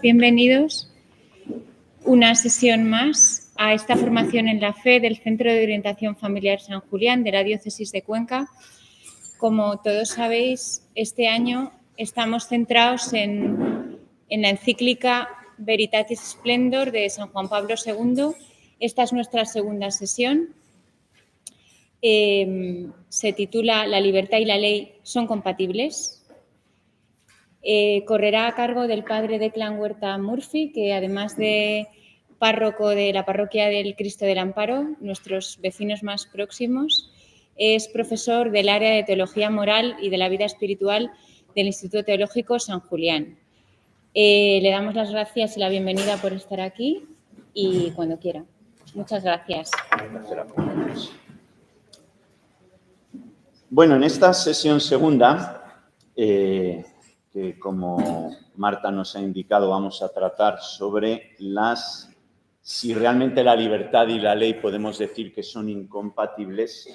Bienvenidos una sesión más a esta formación en la fe del Centro de Orientación Familiar San Julián de la Diócesis de Cuenca. Como todos sabéis, este año estamos centrados en la encíclica Veritatis Splendor de San Juan Pablo II. Esta es nuestra segunda sesión. Se titula La libertad y la ley son compatibles. Correrá a cargo del padre Declan Huerta Murphy, que además de párroco de la parroquia del Cristo del Amparo, nuestros vecinos más próximos, es profesor del área de Teología Moral y de la Vida Espiritual del Instituto Teológico San Julián. Le damos las gracias y la bienvenida por estar aquí y cuando quiera. Muchas gracias. Bueno, en esta sesión segunda, que como Marta nos ha indicado, vamos a tratar sobre si realmente la libertad y la ley podemos decir que son incompatibles.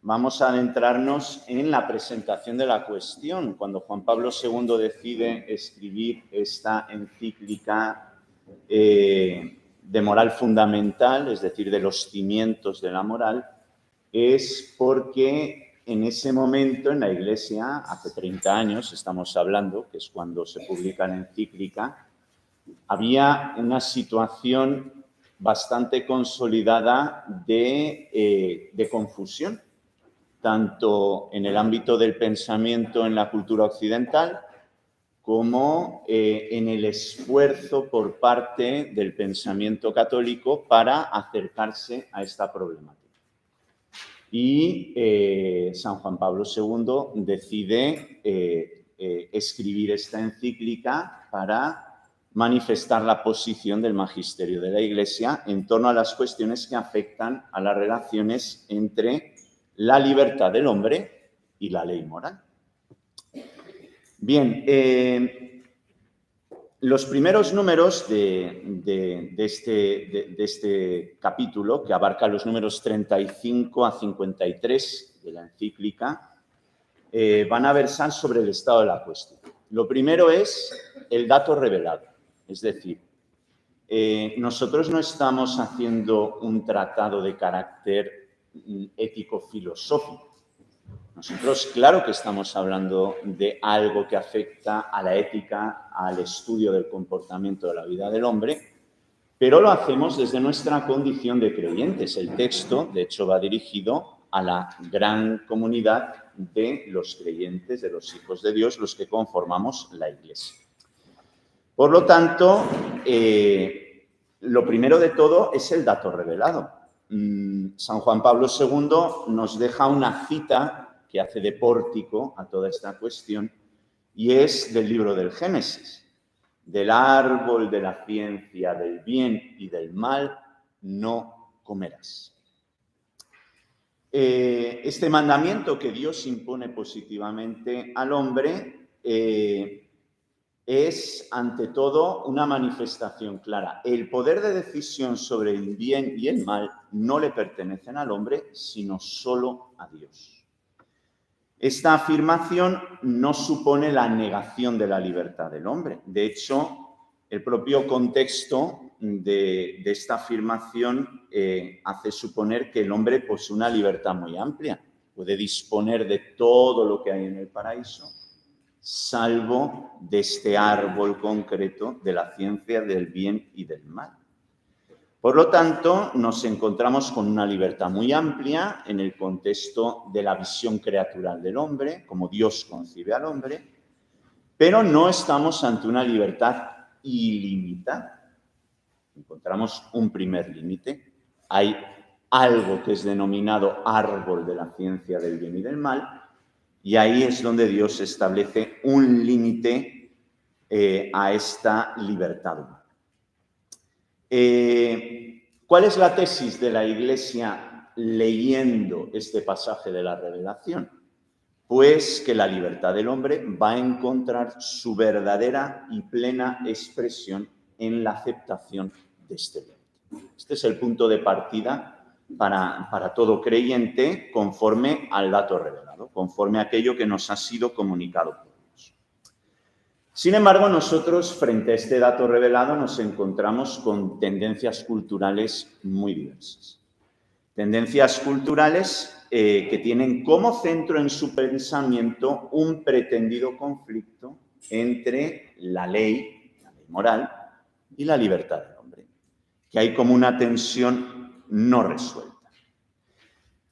Vamos a adentrarnos en la presentación de la cuestión. Cuando Juan Pablo II decide escribir esta encíclica de moral fundamental, es decir, de los cimientos de la moral, es porque en ese momento en la Iglesia, hace 30 años estamos hablando, que es cuando se publica la encíclica, había una situación bastante consolidada de confusión, tanto en el ámbito del pensamiento en la cultura occidental, como en el esfuerzo por parte del pensamiento católico para acercarse a esta problemática. Y San Juan Pablo II decide escribir esta encíclica para manifestar la posición del magisterio de la Iglesia en torno a las cuestiones que afectan a las relaciones entre la libertad del hombre y la ley moral. Bien, los primeros números de este capítulo, que abarca los números 35 a 53 de la encíclica, van a versar sobre el estado de la cuestión. Lo primero es el dato revelado, es decir, nosotros no estamos haciendo un tratado de carácter ético-filosófico. Nosotros, claro que estamos hablando de algo que afecta a la ética, al estudio del comportamiento de la vida del hombre, pero lo hacemos desde nuestra condición de creyentes. El texto, de hecho, va dirigido a la gran comunidad de los creyentes, de los hijos de Dios, los que conformamos la Iglesia. Por lo tanto, lo primero de todo es el dato revelado. San Juan Pablo II nos deja una cita que hace de pórtico a toda esta cuestión, y es del libro del Génesis. Del árbol de la ciencia del bien y del mal no comerás. Este mandamiento que Dios impone positivamente al hombre es, ante todo, una manifestación clara. El poder de decisión sobre el bien y el mal no le pertenecen al hombre, sino solo a Dios. Esta afirmación no supone la negación de la libertad del hombre. De hecho, el propio contexto de esta afirmación hace suponer que el hombre posee una libertad muy amplia. Puede disponer de todo lo que hay en el paraíso, salvo de este árbol concreto de la ciencia del bien y del mal. Por lo tanto, nos encontramos con una libertad muy amplia en el contexto de la visión creatural del hombre, como Dios concibe al hombre, pero no estamos ante una libertad ilimitada. Encontramos un primer límite. Hay algo que es denominado árbol de la ciencia del bien y del mal, y ahí es donde Dios establece un límite a esta libertad humana. ¿Cuál es la tesis de la Iglesia leyendo este pasaje de la Revelación? Pues que la libertad del hombre va a encontrar su verdadera y plena expresión en la aceptación de este bien. Este es el punto de partida para todo creyente conforme al dato revelado, conforme a aquello que nos ha sido comunicado por Dios. Sin embargo, nosotros, frente a este dato revelado, nos encontramos con tendencias culturales muy diversas. Tendencias culturales que tienen como centro en su pensamiento un pretendido conflicto entre la ley moral y la libertad del hombre, que hay como una tensión no resuelta.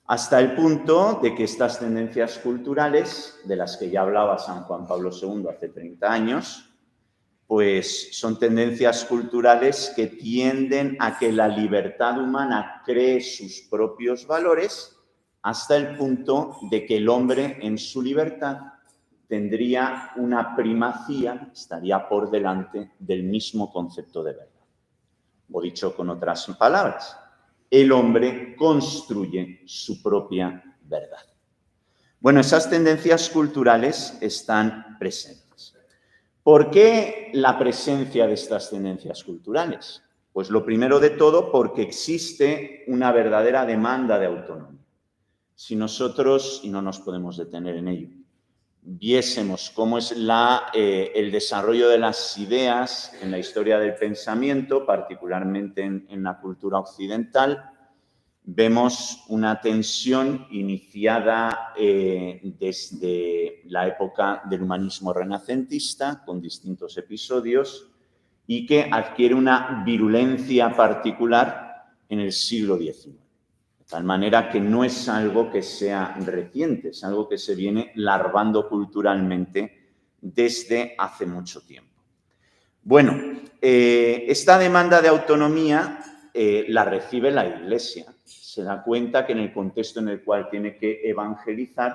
Hasta el punto de que estas tendencias culturales, de las que ya hablaba San Juan Pablo II hace 30 años, pues son tendencias culturales que tienden a que la libertad humana cree sus propios valores hasta el punto de que el hombre en su libertad tendría una primacía, estaría por delante del mismo concepto de verdad. O dicho con otras palabras, el hombre construye su propia verdad. Bueno, esas tendencias culturales están presentes. ¿Por qué la presencia de estas tendencias culturales? Pues lo primero de todo, porque existe una verdadera demanda de autonomía. Si nosotros, y no nos podemos detener en ello, viésemos cómo es el desarrollo de las ideas en la historia del pensamiento, particularmente en la cultura occidental, vemos una tensión iniciada desde la época del humanismo renacentista, con distintos episodios, y que adquiere una virulencia particular en el siglo XIX. De tal manera que no es algo que sea reciente, es algo que se viene larvando culturalmente desde hace mucho tiempo. Bueno, esta demanda de autonomía la recibe la Iglesia. Se da cuenta que en el contexto en el cual tiene que evangelizar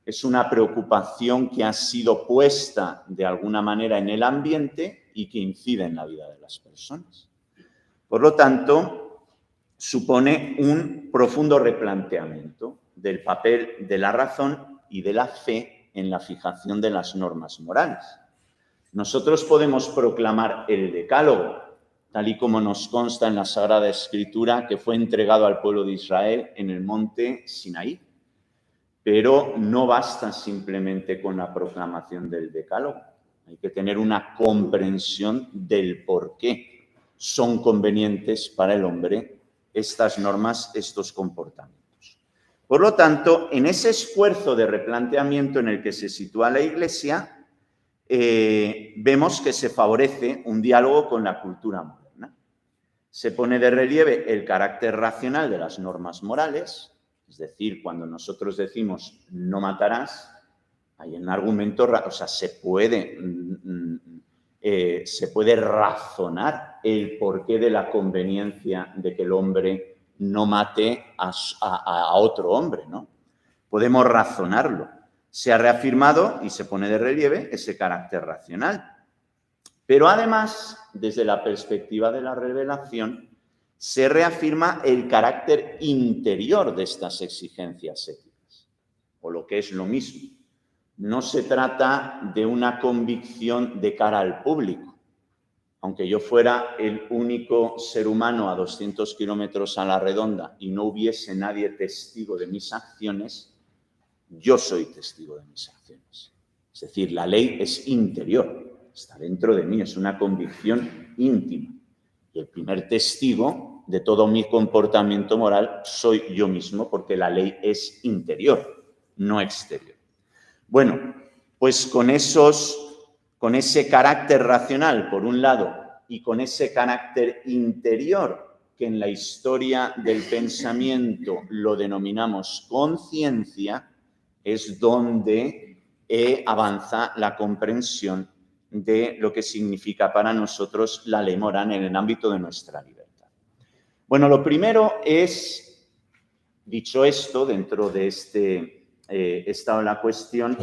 es una preocupación que ha sido puesta de alguna manera en el ambiente y que incide en la vida de las personas. Por lo tanto, supone un profundo replanteamiento del papel de la razón y de la fe en la fijación de las normas morales. Nosotros podemos proclamar el Decálogo, tal y como nos consta en la Sagrada Escritura, que fue entregado al pueblo de Israel en el monte Sinaí. Pero no basta simplemente con la proclamación del Decálogo. Hay que tener una comprensión del por qué son convenientes para el hombre estas normas, estos comportamientos. Por lo tanto, en ese esfuerzo de replanteamiento en el que se sitúa la Iglesia, vemos que se favorece un diálogo con la cultura moderna. Se pone de relieve el carácter racional de las normas morales, es decir, cuando nosotros decimos no matarás, hay un argumento, o sea, se puede razonar el porqué de la conveniencia de que el hombre no mate a otro hombre, ¿no? Podemos razonarlo. Se ha reafirmado y se pone de relieve ese carácter racional. Pero además, desde la perspectiva de la revelación, se reafirma el carácter interior de estas exigencias éticas, o lo que es lo mismo. No se trata de una convicción de cara al público. Aunque yo fuera el único ser humano a 200 kilómetros a la redonda y no hubiese nadie testigo de mis acciones, yo soy testigo de mis acciones. Es decir, la ley es interior, está dentro de mí, es una convicción íntima. Y el primer testigo de todo mi comportamiento moral soy yo mismo, porque la ley es interior, no exterior. Bueno, pues con ese carácter racional, por un lado, y con ese carácter interior, que en la historia del pensamiento lo denominamos conciencia, es donde avanza la comprensión de lo que significa para nosotros la ley moral en el ámbito de nuestra libertad. Bueno, lo primero es, dicho esto, dentro de este estado de la cuestión,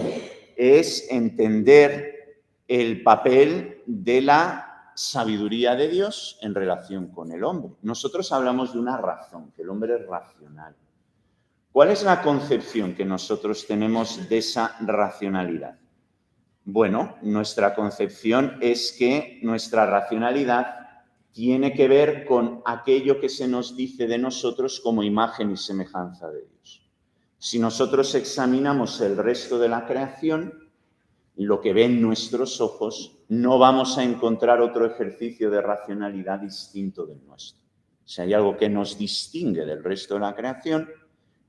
es entender el papel de la sabiduría de Dios en relación con el hombre. Nosotros hablamos de una razón, que el hombre es racional. ¿Cuál es la concepción que nosotros tenemos de esa racionalidad? Bueno, nuestra concepción es que nuestra racionalidad tiene que ver con aquello que se nos dice de nosotros como imagen y semejanza de Dios. Si nosotros examinamos el resto de la creación, lo que ven nuestros ojos, no vamos a encontrar otro ejercicio de racionalidad distinto del nuestro. Si hay algo que nos distingue del resto de la creación,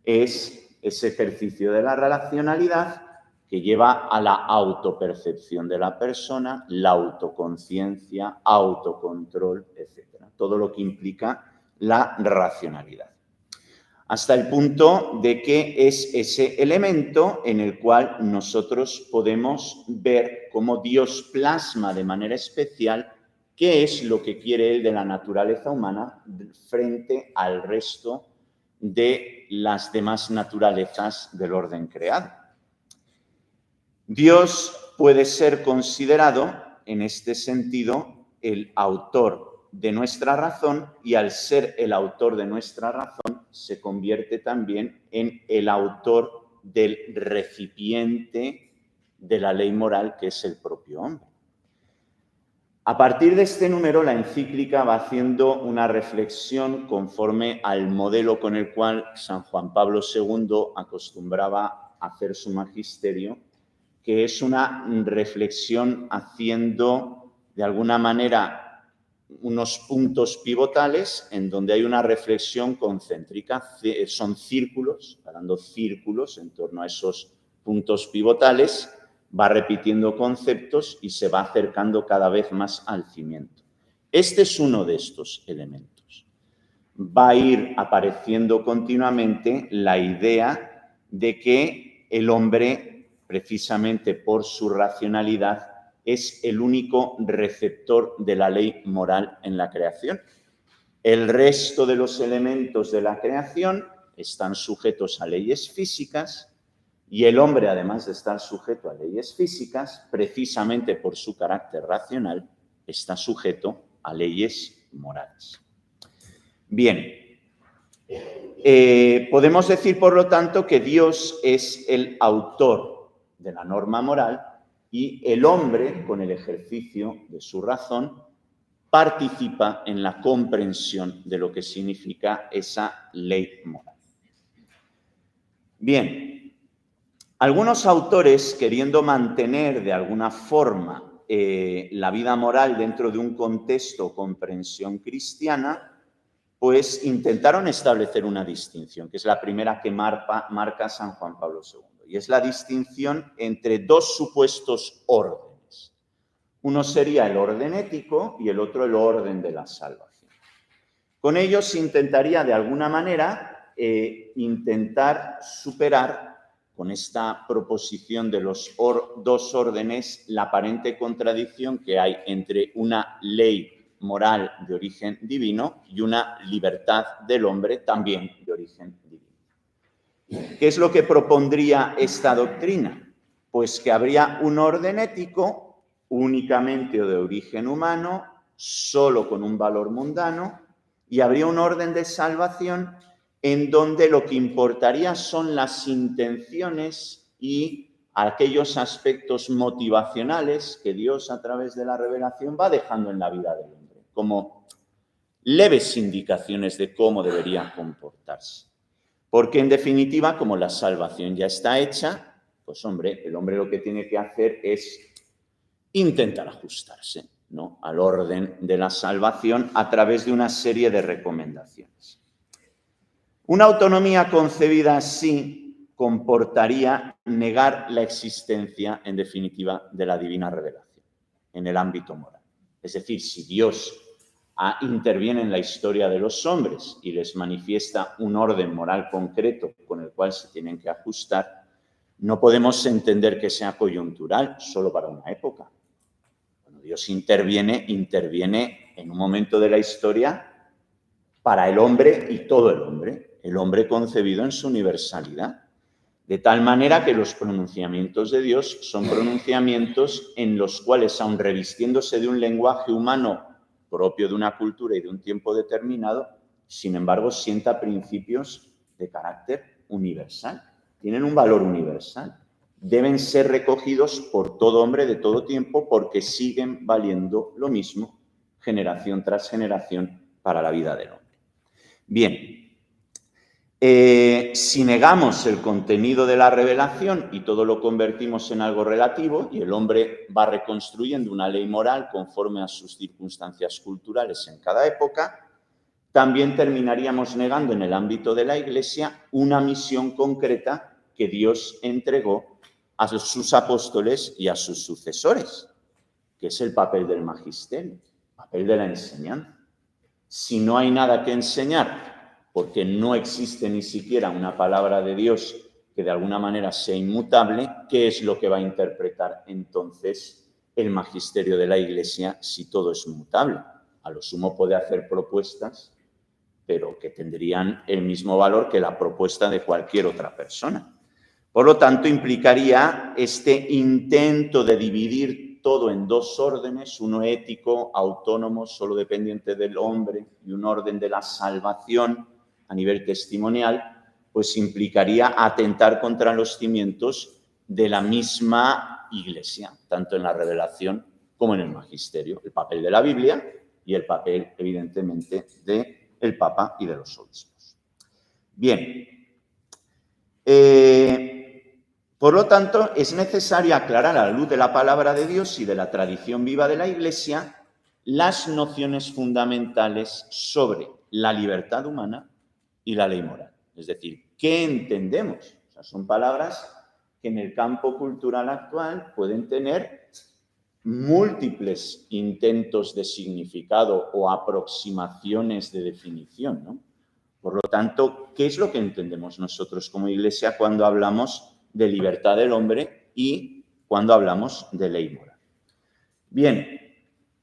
es ese ejercicio de la racionalidad que lleva a la autopercepción de la persona, la autoconciencia, autocontrol, etc. Todo lo que implica la racionalidad. Hasta el punto de que es ese elemento en el cual nosotros podemos ver cómo Dios plasma de manera especial qué es lo que quiere Él de la naturaleza humana frente al resto de las demás naturalezas del orden creado. Dios puede ser considerado, en este sentido, el autor de nuestra razón, y al ser el autor de nuestra razón, se convierte también en el autor del recipiente de la ley moral, que es el propio hombre. A partir de este número, la encíclica va haciendo una reflexión conforme al modelo con el cual San Juan Pablo II acostumbraba a hacer su magisterio, que es una reflexión haciendo, de alguna manera, unos puntos pivotales en donde hay una reflexión concéntrica. Son círculos, dando círculos en torno a esos puntos pivotales, va repitiendo conceptos y se va acercando cada vez más al cimiento. Este es uno de estos elementos. Va a ir apareciendo continuamente la idea de que el hombre, precisamente por su racionalidad, es el único receptor de la ley moral en la creación. El resto de los elementos de la creación están sujetos a leyes físicas, y el hombre, además de estar sujeto a leyes físicas, precisamente por su carácter racional, está sujeto a leyes morales. Bien, podemos decir, por lo tanto, que Dios es el autor de la norma moral y el hombre, con el ejercicio de su razón, participa en la comprensión de lo que significa esa ley moral. Bien. Algunos autores, queriendo mantener de alguna forma la vida moral dentro de un contexto o comprensión cristiana, pues intentaron establecer una distinción, que es la primera que marca San Juan Pablo II, y es la distinción entre dos supuestos órdenes. Uno sería el orden ético y el otro el orden de la salvación. Con ello se intentaría de alguna manera intentar superar con esta proposición de los dos órdenes la aparente contradicción que hay entre una ley moral de origen divino y una libertad del hombre también de origen divino. ¿Qué es lo que propondría esta doctrina? Pues que habría un orden ético únicamente o de origen humano, solo con un valor mundano, y habría un orden de salvación en donde lo que importaría son las intenciones y aquellos aspectos motivacionales que Dios, a través de la revelación, va dejando en la vida del hombre, como leves indicaciones de cómo debería comportarse. Porque, en definitiva, como la salvación ya está hecha, pues, hombre, el hombre lo que tiene que hacer es intentar ajustarse, ¿no?, al orden de la salvación a través de una serie de recomendaciones. Una autonomía concebida así comportaría negar la existencia, en definitiva, de la divina revelación en el ámbito moral. Es decir, si Dios interviene en la historia de los hombres y les manifiesta un orden moral concreto con el cual se tienen que ajustar, no podemos entender que sea coyuntural, solo para una época. Cuando Dios interviene en un momento de la historia para el hombre y todo el hombre concebido en su universalidad. De tal manera que los pronunciamientos de Dios son pronunciamientos en los cuales, aun revistiéndose de un lenguaje humano propio de una cultura y de un tiempo determinado, sin embargo, sienta principios de carácter universal. Tienen un valor universal. Deben ser recogidos por todo hombre de todo tiempo porque siguen valiendo lo mismo generación tras generación para la vida del hombre. Bien, Si negamos el contenido de la revelación y todo lo convertimos en algo relativo y el hombre va reconstruyendo una ley moral conforme a sus circunstancias culturales en cada época, también terminaríamos negando en el ámbito de la Iglesia una misión concreta que Dios entregó a sus apóstoles y a sus sucesores, que es el papel del magisterio, el papel de la enseñanza. Si no hay nada que enseñar, porque no existe ni siquiera una palabra de Dios que de alguna manera sea inmutable, ¿qué es lo que va a interpretar entonces el magisterio de la Iglesia si todo es mutable? A lo sumo puede hacer propuestas, pero que tendrían el mismo valor que la propuesta de cualquier otra persona. Por lo tanto, implicaría este intento de dividir todo en dos órdenes, uno ético, autónomo, solo dependiente del hombre, y un orden de la salvación a nivel testimonial, pues implicaría atentar contra los cimientos de la misma Iglesia, tanto en la revelación como en el magisterio, el papel de la Biblia y el papel, evidentemente, del Papa y de los obispos. Bien. Por lo tanto, es necesario aclarar a la luz de la palabra de Dios y de la tradición viva de la Iglesia las nociones fundamentales sobre la libertad humana y la ley moral. Es decir, ¿qué entendemos? O sea, son palabras que en el campo cultural actual pueden tener múltiples intentos de significado o aproximaciones de definición, ¿no? Por lo tanto, ¿qué es lo que entendemos nosotros como Iglesia cuando hablamos de libertad del hombre y cuando hablamos de ley moral? Bien,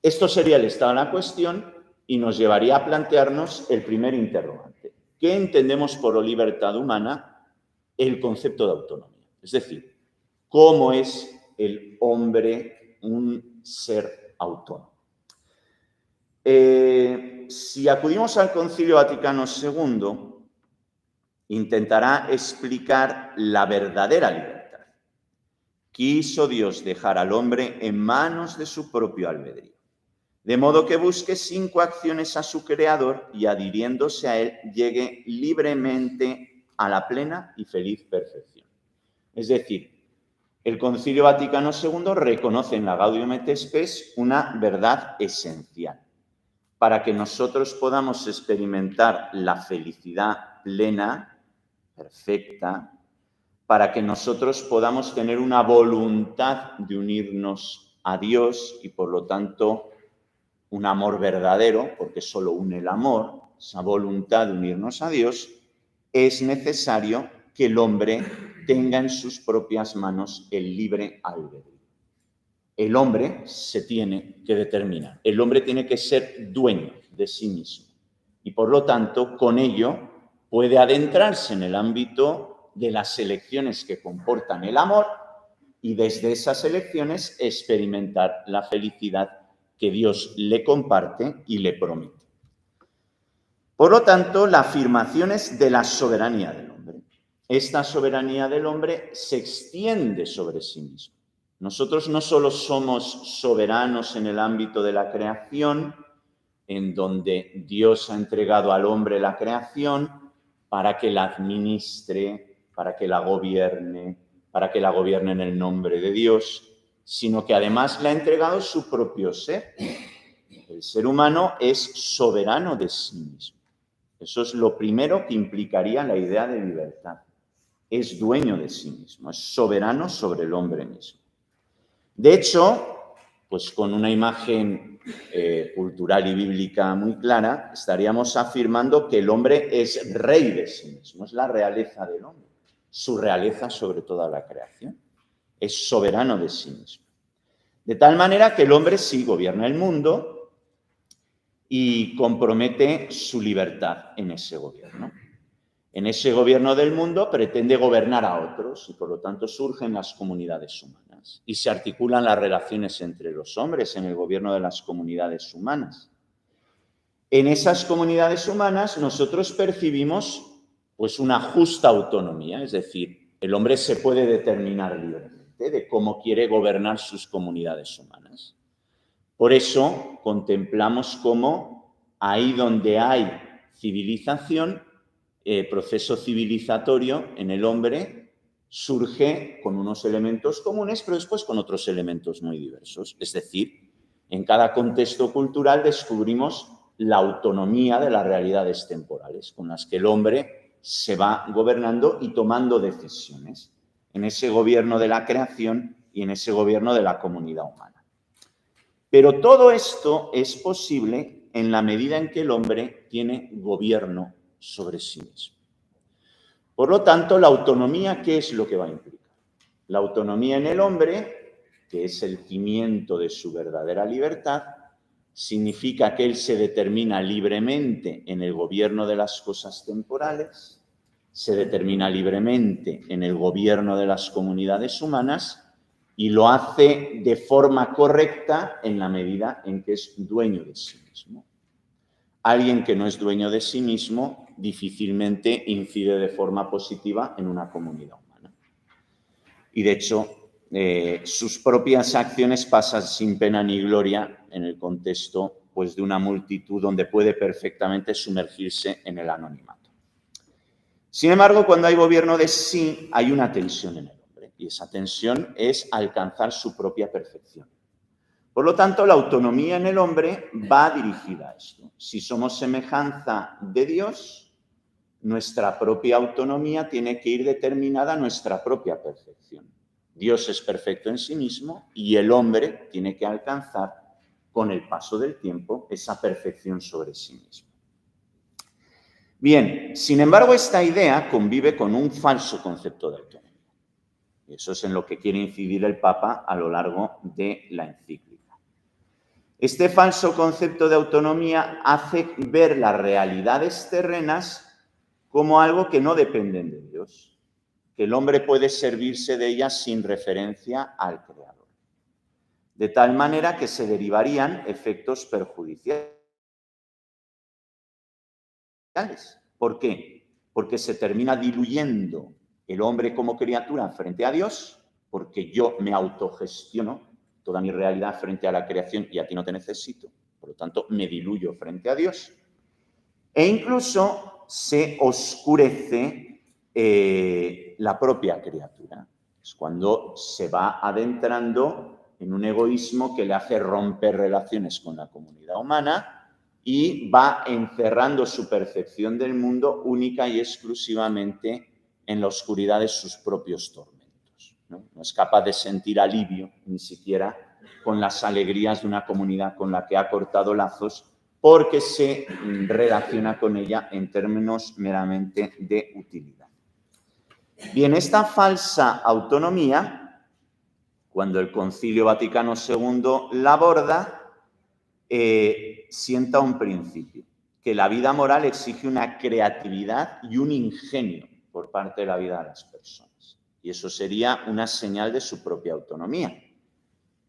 esto sería el estado de la cuestión y nos llevaría a plantearnos el primer interrogante. ¿Qué entendemos por libertad humana? El concepto de autonomía. Es decir, ¿cómo es el hombre un ser autónomo? Si acudimos al Concilio Vaticano II, intentará explicar la verdadera libertad. Quiso Dios dejar al hombre en manos de su propio albedrío, de modo que busque sin coacciones a su Creador y adhiriéndose a él llegue libremente a la plena y feliz perfección. Es decir, el Concilio Vaticano II reconoce en la Gaudium et Spes una verdad esencial. Para que nosotros podamos experimentar la felicidad plena, perfecta, para que nosotros podamos tener una voluntad de unirnos a Dios y por lo tanto un amor verdadero, porque solo une el amor, esa voluntad de unirnos a Dios, es necesario que el hombre tenga en sus propias manos el libre albedrío. El hombre se tiene que determinar, el hombre tiene que ser dueño de sí mismo y por lo tanto con ello puede adentrarse en el ámbito de las elecciones que comportan el amor y desde esas elecciones experimentar la felicidad que Dios le comparte y le promete. Por lo tanto, la afirmación es de la soberanía del hombre. Esta soberanía del hombre se extiende sobre sí mismo. Nosotros no solo somos soberanos en el ámbito de la creación, en donde Dios ha entregado al hombre la creación para que la administre, para que la gobierne en el nombre de Dios, sino que además le ha entregado su propio ser. El ser humano es soberano de sí mismo. Eso es lo primero que implicaría la idea de libertad. Es dueño de sí mismo, es soberano sobre el hombre mismo. De hecho, pues con una imagen cultural y bíblica muy clara, estaríamos afirmando que el hombre es rey de sí mismo, es la realeza del hombre, su realeza sobre toda la creación, es soberano de sí mismo. De tal manera que el hombre sí gobierna el mundo y compromete su libertad en ese gobierno. En ese gobierno del mundo pretende gobernar a otros y por lo tanto surgen las comunidades humanas y se articulan las relaciones entre los hombres en el gobierno de las comunidades humanas. En esas comunidades humanas nosotros percibimos pues una justa autonomía, es decir, el hombre se puede determinar libremente de cómo quiere gobernar sus comunidades humanas. Por eso contemplamos cómo ahí donde hay civilización, proceso civilizatorio en el hombre surge con unos elementos comunes, pero después con otros elementos muy diversos. Es decir, en cada contexto cultural descubrimos la autonomía de las realidades temporales con las que el hombre se va gobernando y tomando decisiones en ese gobierno de la creación y en ese gobierno de la comunidad humana. Pero todo esto es posible en la medida en que el hombre tiene gobierno sobre sí mismo. Por lo tanto, la autonomía, ¿qué es lo que va a implicar? La autonomía en el hombre, que es el cimiento de su verdadera libertad, significa que él se determina libremente en el gobierno de las cosas temporales, se determina libremente en el gobierno de las comunidades humanas y lo hace de forma correcta en la medida en que es dueño de sí mismo. Alguien que no es dueño de sí mismo difícilmente incide de forma positiva en una comunidad humana. Y de hecho, sus propias acciones pasan sin pena ni gloria en el contexto, pues, de una multitud donde puede perfectamente sumergirse en el anonimato. Sin embargo, cuando hay gobierno de sí, hay una tensión en el hombre, y esa tensión es alcanzar su propia perfección. Por lo tanto, la autonomía en el hombre va dirigida a esto. Si somos semejanza de Dios, nuestra propia autonomía tiene que ir determinada a nuestra propia perfección. Dios es perfecto en sí mismo y el hombre tiene que alcanzar, con el paso del tiempo, esa perfección sobre sí mismo. Bien, sin embargo, esta idea convive con un falso concepto de autonomía. Y eso es en lo que quiere incidir el Papa a lo largo de la encíclica. Este falso concepto de autonomía hace ver las realidades terrenas como algo que no dependen de Dios, que el hombre puede servirse de ellas sin referencia al Creador, de tal manera que se derivarían efectos perjudiciales. ¿Por qué? Porque se termina diluyendo el hombre como criatura frente a Dios, porque yo me autogestiono toda mi realidad frente a la creación y a ti no te necesito. Por lo tanto, me diluyo frente a Dios. E incluso se oscurece la propia criatura. Es cuando se va adentrando en un egoísmo que le hace romper relaciones con la comunidad humana y va encerrando su percepción del mundo única y exclusivamente en la oscuridad de sus propios tormentos. No es capaz de sentir alivio ni siquiera con las alegrías de una comunidad con la que ha cortado lazos, porque se relaciona con ella en términos meramente de utilidad. Bien, esta falsa autonomía, cuando el Concilio Vaticano II la aborda, sienta un principio, que la vida moral exige una creatividad y un ingenio por parte de la vida de las personas. Y eso sería una señal de su propia autonomía.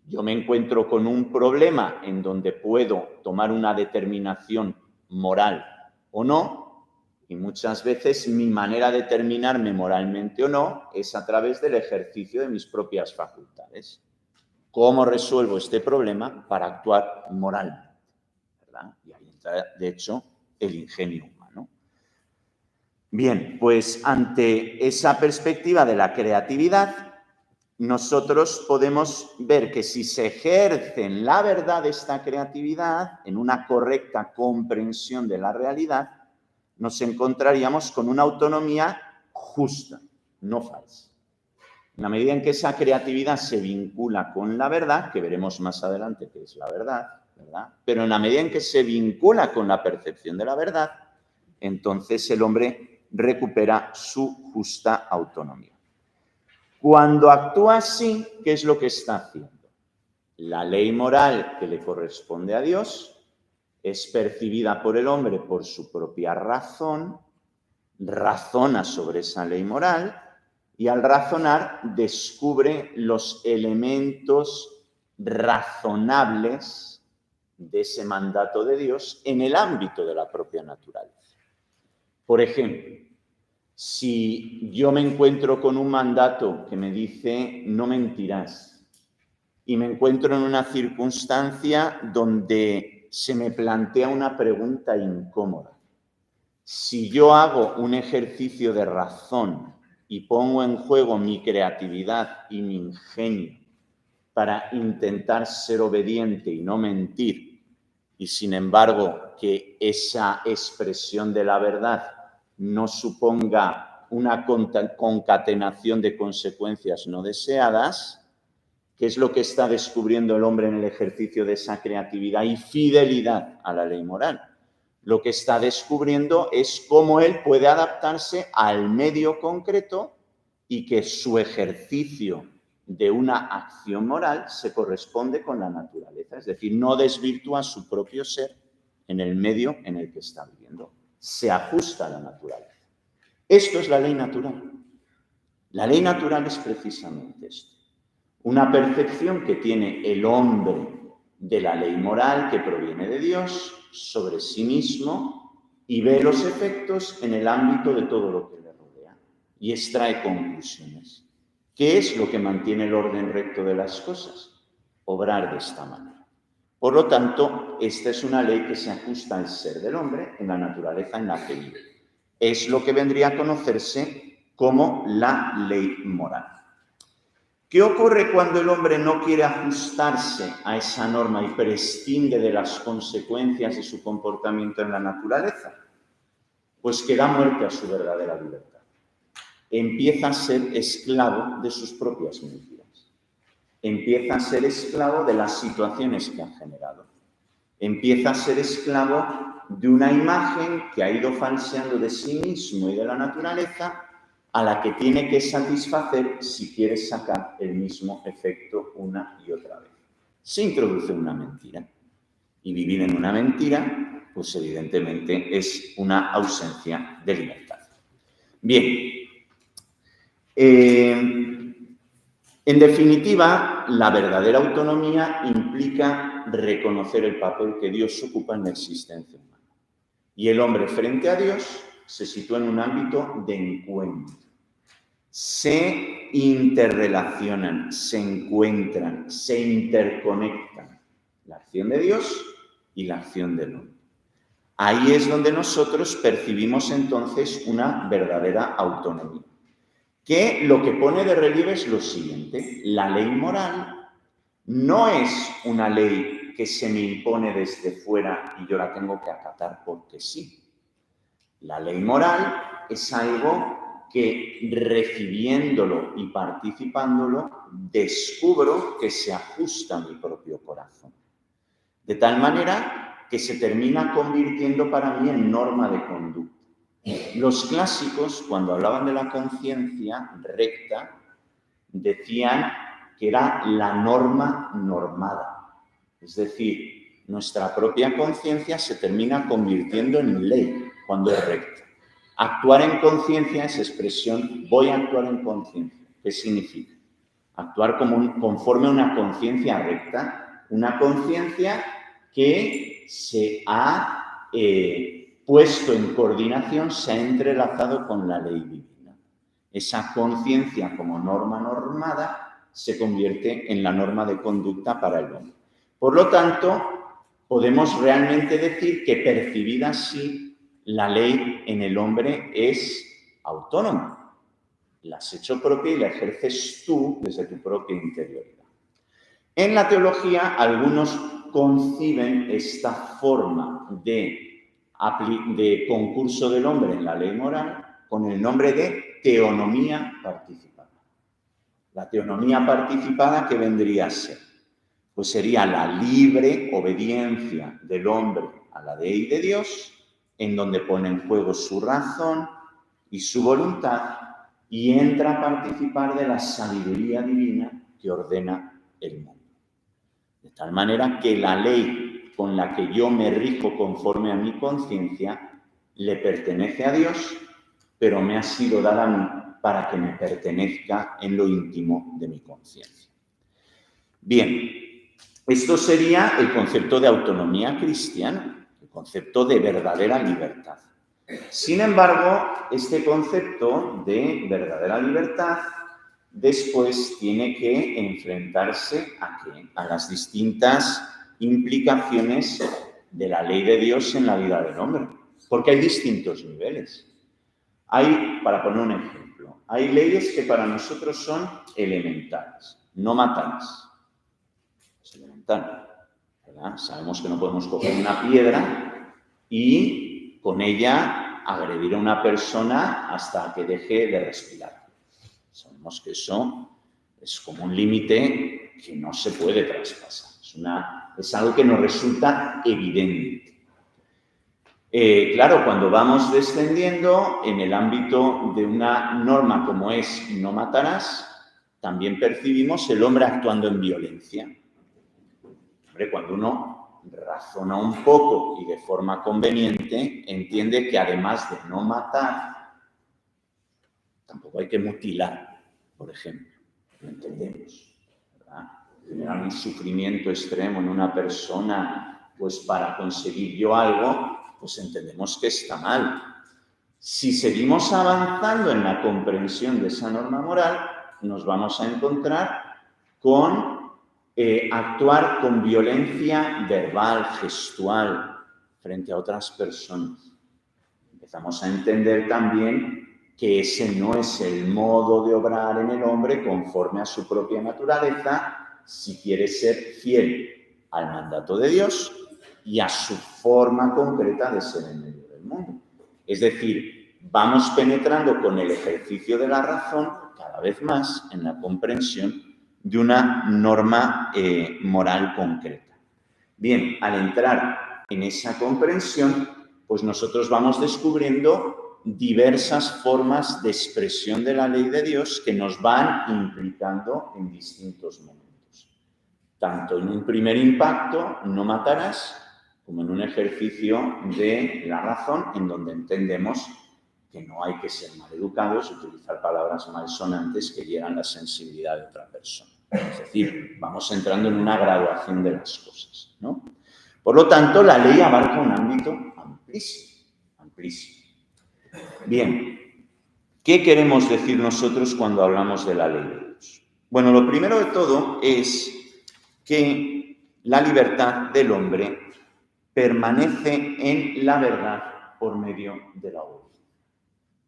Yo me encuentro con un problema en donde puedo tomar una determinación moral o no, y muchas veces mi manera de determinarme moralmente o no es a través del ejercicio de mis propias facultades. ¿Cómo resuelvo este problema para actuar moralmente? ¿Verdad? Y ahí entra, de hecho, el ingenio humano. Bien, pues ante esa perspectiva de la creatividad, nosotros podemos ver que si se ejerce en la verdad esta creatividad, en una correcta comprensión de la realidad, nos encontraríamos con una autonomía justa, no falsa. En la medida en que esa creatividad se vincula con la verdad, que veremos más adelante qué es la verdad, ¿verdad? Pero en la medida en que se vincula con la percepción de la verdad, entonces el hombre recupera su justa autonomía. Cuando actúa así, ¿qué es lo que está haciendo? La ley moral que le corresponde a Dios es percibida por el hombre por su propia razón, razona sobre esa ley moral y al razonar descubre los elementos razonables de ese mandato de Dios en el ámbito de la propia naturaleza. Por ejemplo, si yo me encuentro con un mandato que me dice no mentirás y me encuentro en una circunstancia donde se me plantea una pregunta incómoda, Si yo hago un ejercicio de razón y pongo en juego mi creatividad y mi ingenio para intentar ser obediente y no mentir, y sin embargo que esa expresión de la verdad no suponga una concatenación de consecuencias no deseadas, ¿qué es lo que está descubriendo el hombre en el ejercicio de esa creatividad y fidelidad a la ley moral? Lo que está descubriendo es cómo él puede adaptarse al medio concreto y que su ejercicio de una acción moral se corresponde con la naturaleza. Es decir, no desvirtúa su propio ser en el medio en el que está viviendo. Se ajusta a la naturaleza. Esto es la ley natural. La ley natural es precisamente esto. Una percepción que tiene el hombre de la ley moral que proviene de Dios sobre sí mismo y ve los efectos en el ámbito de todo lo que le rodea y extrae conclusiones. ¿Qué es lo que mantiene el orden recto de las cosas? Obrar de esta manera. Por lo tanto, esta es una ley que se ajusta al ser del hombre en la naturaleza en la que vive. Es lo que vendría a conocerse como la ley moral. ¿Qué ocurre cuando el hombre no quiere ajustarse a esa norma y prescinde de las consecuencias de su comportamiento en la naturaleza? Pues que da muerte a su verdadera libertad. Empieza a ser esclavo de sus propias mentiras. Empieza a ser esclavo de las situaciones que ha generado. Empieza a ser esclavo de una imagen que ha ido falseando de sí mismo y de la naturaleza, a la que tiene que satisfacer si quiere sacar el mismo efecto una y otra vez. Se introduce una mentira. Y vivir en una mentira, pues evidentemente es una ausencia de libertad. Bien. En definitiva, la verdadera autonomía implica reconocer el papel que Dios ocupa en la existencia humana. Y el hombre frente a Dios se sitúa en un ámbito de encuentro. Se interrelacionan, se encuentran, se interconectan la acción de Dios y la acción del hombre. Ahí es donde nosotros percibimos entonces una verdadera autonomía. Que lo que pone de relieve es lo siguiente: la ley moral no es una ley que se me impone desde fuera y yo la tengo que acatar porque sí. La ley moral es algo que, recibiéndolo y participándolo, descubro que se ajusta a mi propio corazón. De tal manera que se termina convirtiendo para mí en norma de conducta. Los clásicos, cuando hablaban de la conciencia recta, decían que era la norma normada. Es decir, nuestra propia conciencia se termina convirtiendo en ley cuando es recta. Actuar en conciencia es expresión, voy a actuar en conciencia. ¿Qué significa? Actuar conforme a una conciencia recta, una conciencia que se ha puesto en coordinación, se ha entrelazado con la ley divina. Esa conciencia como norma normada se convierte en la norma de conducta para el hombre. Por lo tanto, podemos realmente decir que percibida así, la ley en el hombre es autónoma. La has hecho propia y la ejerces tú desde tu propia interioridad. En la teología, algunos conciben esta forma de concurso del hombre en la ley moral con el nombre de teonomía participada. La teonomía participada, ¿qué vendría a ser? Pues sería la libre obediencia del hombre a la ley de Dios, en donde pone en juego su razón y su voluntad y entra a participar de la sabiduría divina que ordena el mundo. De tal manera que la ley con la que yo me rijo conforme a mi conciencia le pertenece a Dios, pero me ha sido dada a mí para que me pertenezca en lo íntimo de mi conciencia. Bien, esto sería el concepto de autonomía cristiana, el concepto de verdadera libertad. Sin embargo, este concepto de verdadera libertad después tiene que enfrentarse a las distintas implicaciones de la ley de Dios en la vida del hombre. porque hay distintos niveles. Hay, para poner un ejemplo, hay leyes que para nosotros son elementales. No matarás. Es elemental, ¿verdad? Sabemos que no podemos coger una piedra y con ella agredir a una persona hasta que deje de respirar. Sabemos que eso es como un límite que no se puede traspasar. Es algo que nos resulta evidente. Claro, cuando vamos descendiendo en el ámbito de una norma como es no matarás, también percibimos el hombre actuando en violencia. Hombre, cuando uno razona un poco y de forma conveniente, entiende que además de no matar, tampoco hay que mutilar, por ejemplo. Lo entendemos, ¿verdad? Generar un sufrimiento extremo en una persona, pues para conseguir yo algo, pues entendemos que está mal. Si seguimos avanzando en la comprensión de esa norma moral, nos vamos a encontrar con actuar con violencia verbal, gestual, frente a otras personas. Empezamos a entender también que ese no es el modo de obrar en el hombre conforme a su propia naturaleza, si quiere ser fiel al mandato de Dios y a su forma concreta de ser en medio del mundo. Es decir, vamos penetrando con el ejercicio de la razón cada vez más en la comprensión de una norma moral concreta. Bien, al entrar en esa comprensión, pues nosotros vamos descubriendo diversas formas de expresión de la ley de Dios que nos van implicando en distintos momentos. Tanto en un primer impacto, no matarás, como en un ejercicio de la razón, en donde entendemos que no hay que ser maleducados y utilizar palabras malsonantes que hieran la sensibilidad de otra persona. Es decir, vamos entrando en una graduación de las cosas, ¿no? Por lo tanto, la ley abarca un ámbito amplísimo, amplísimo. Bien, ¿qué queremos decir nosotros cuando hablamos de la ley de Dios? Bueno, lo primero de todo es que la libertad del hombre permanece en la verdad por medio de la obediencia.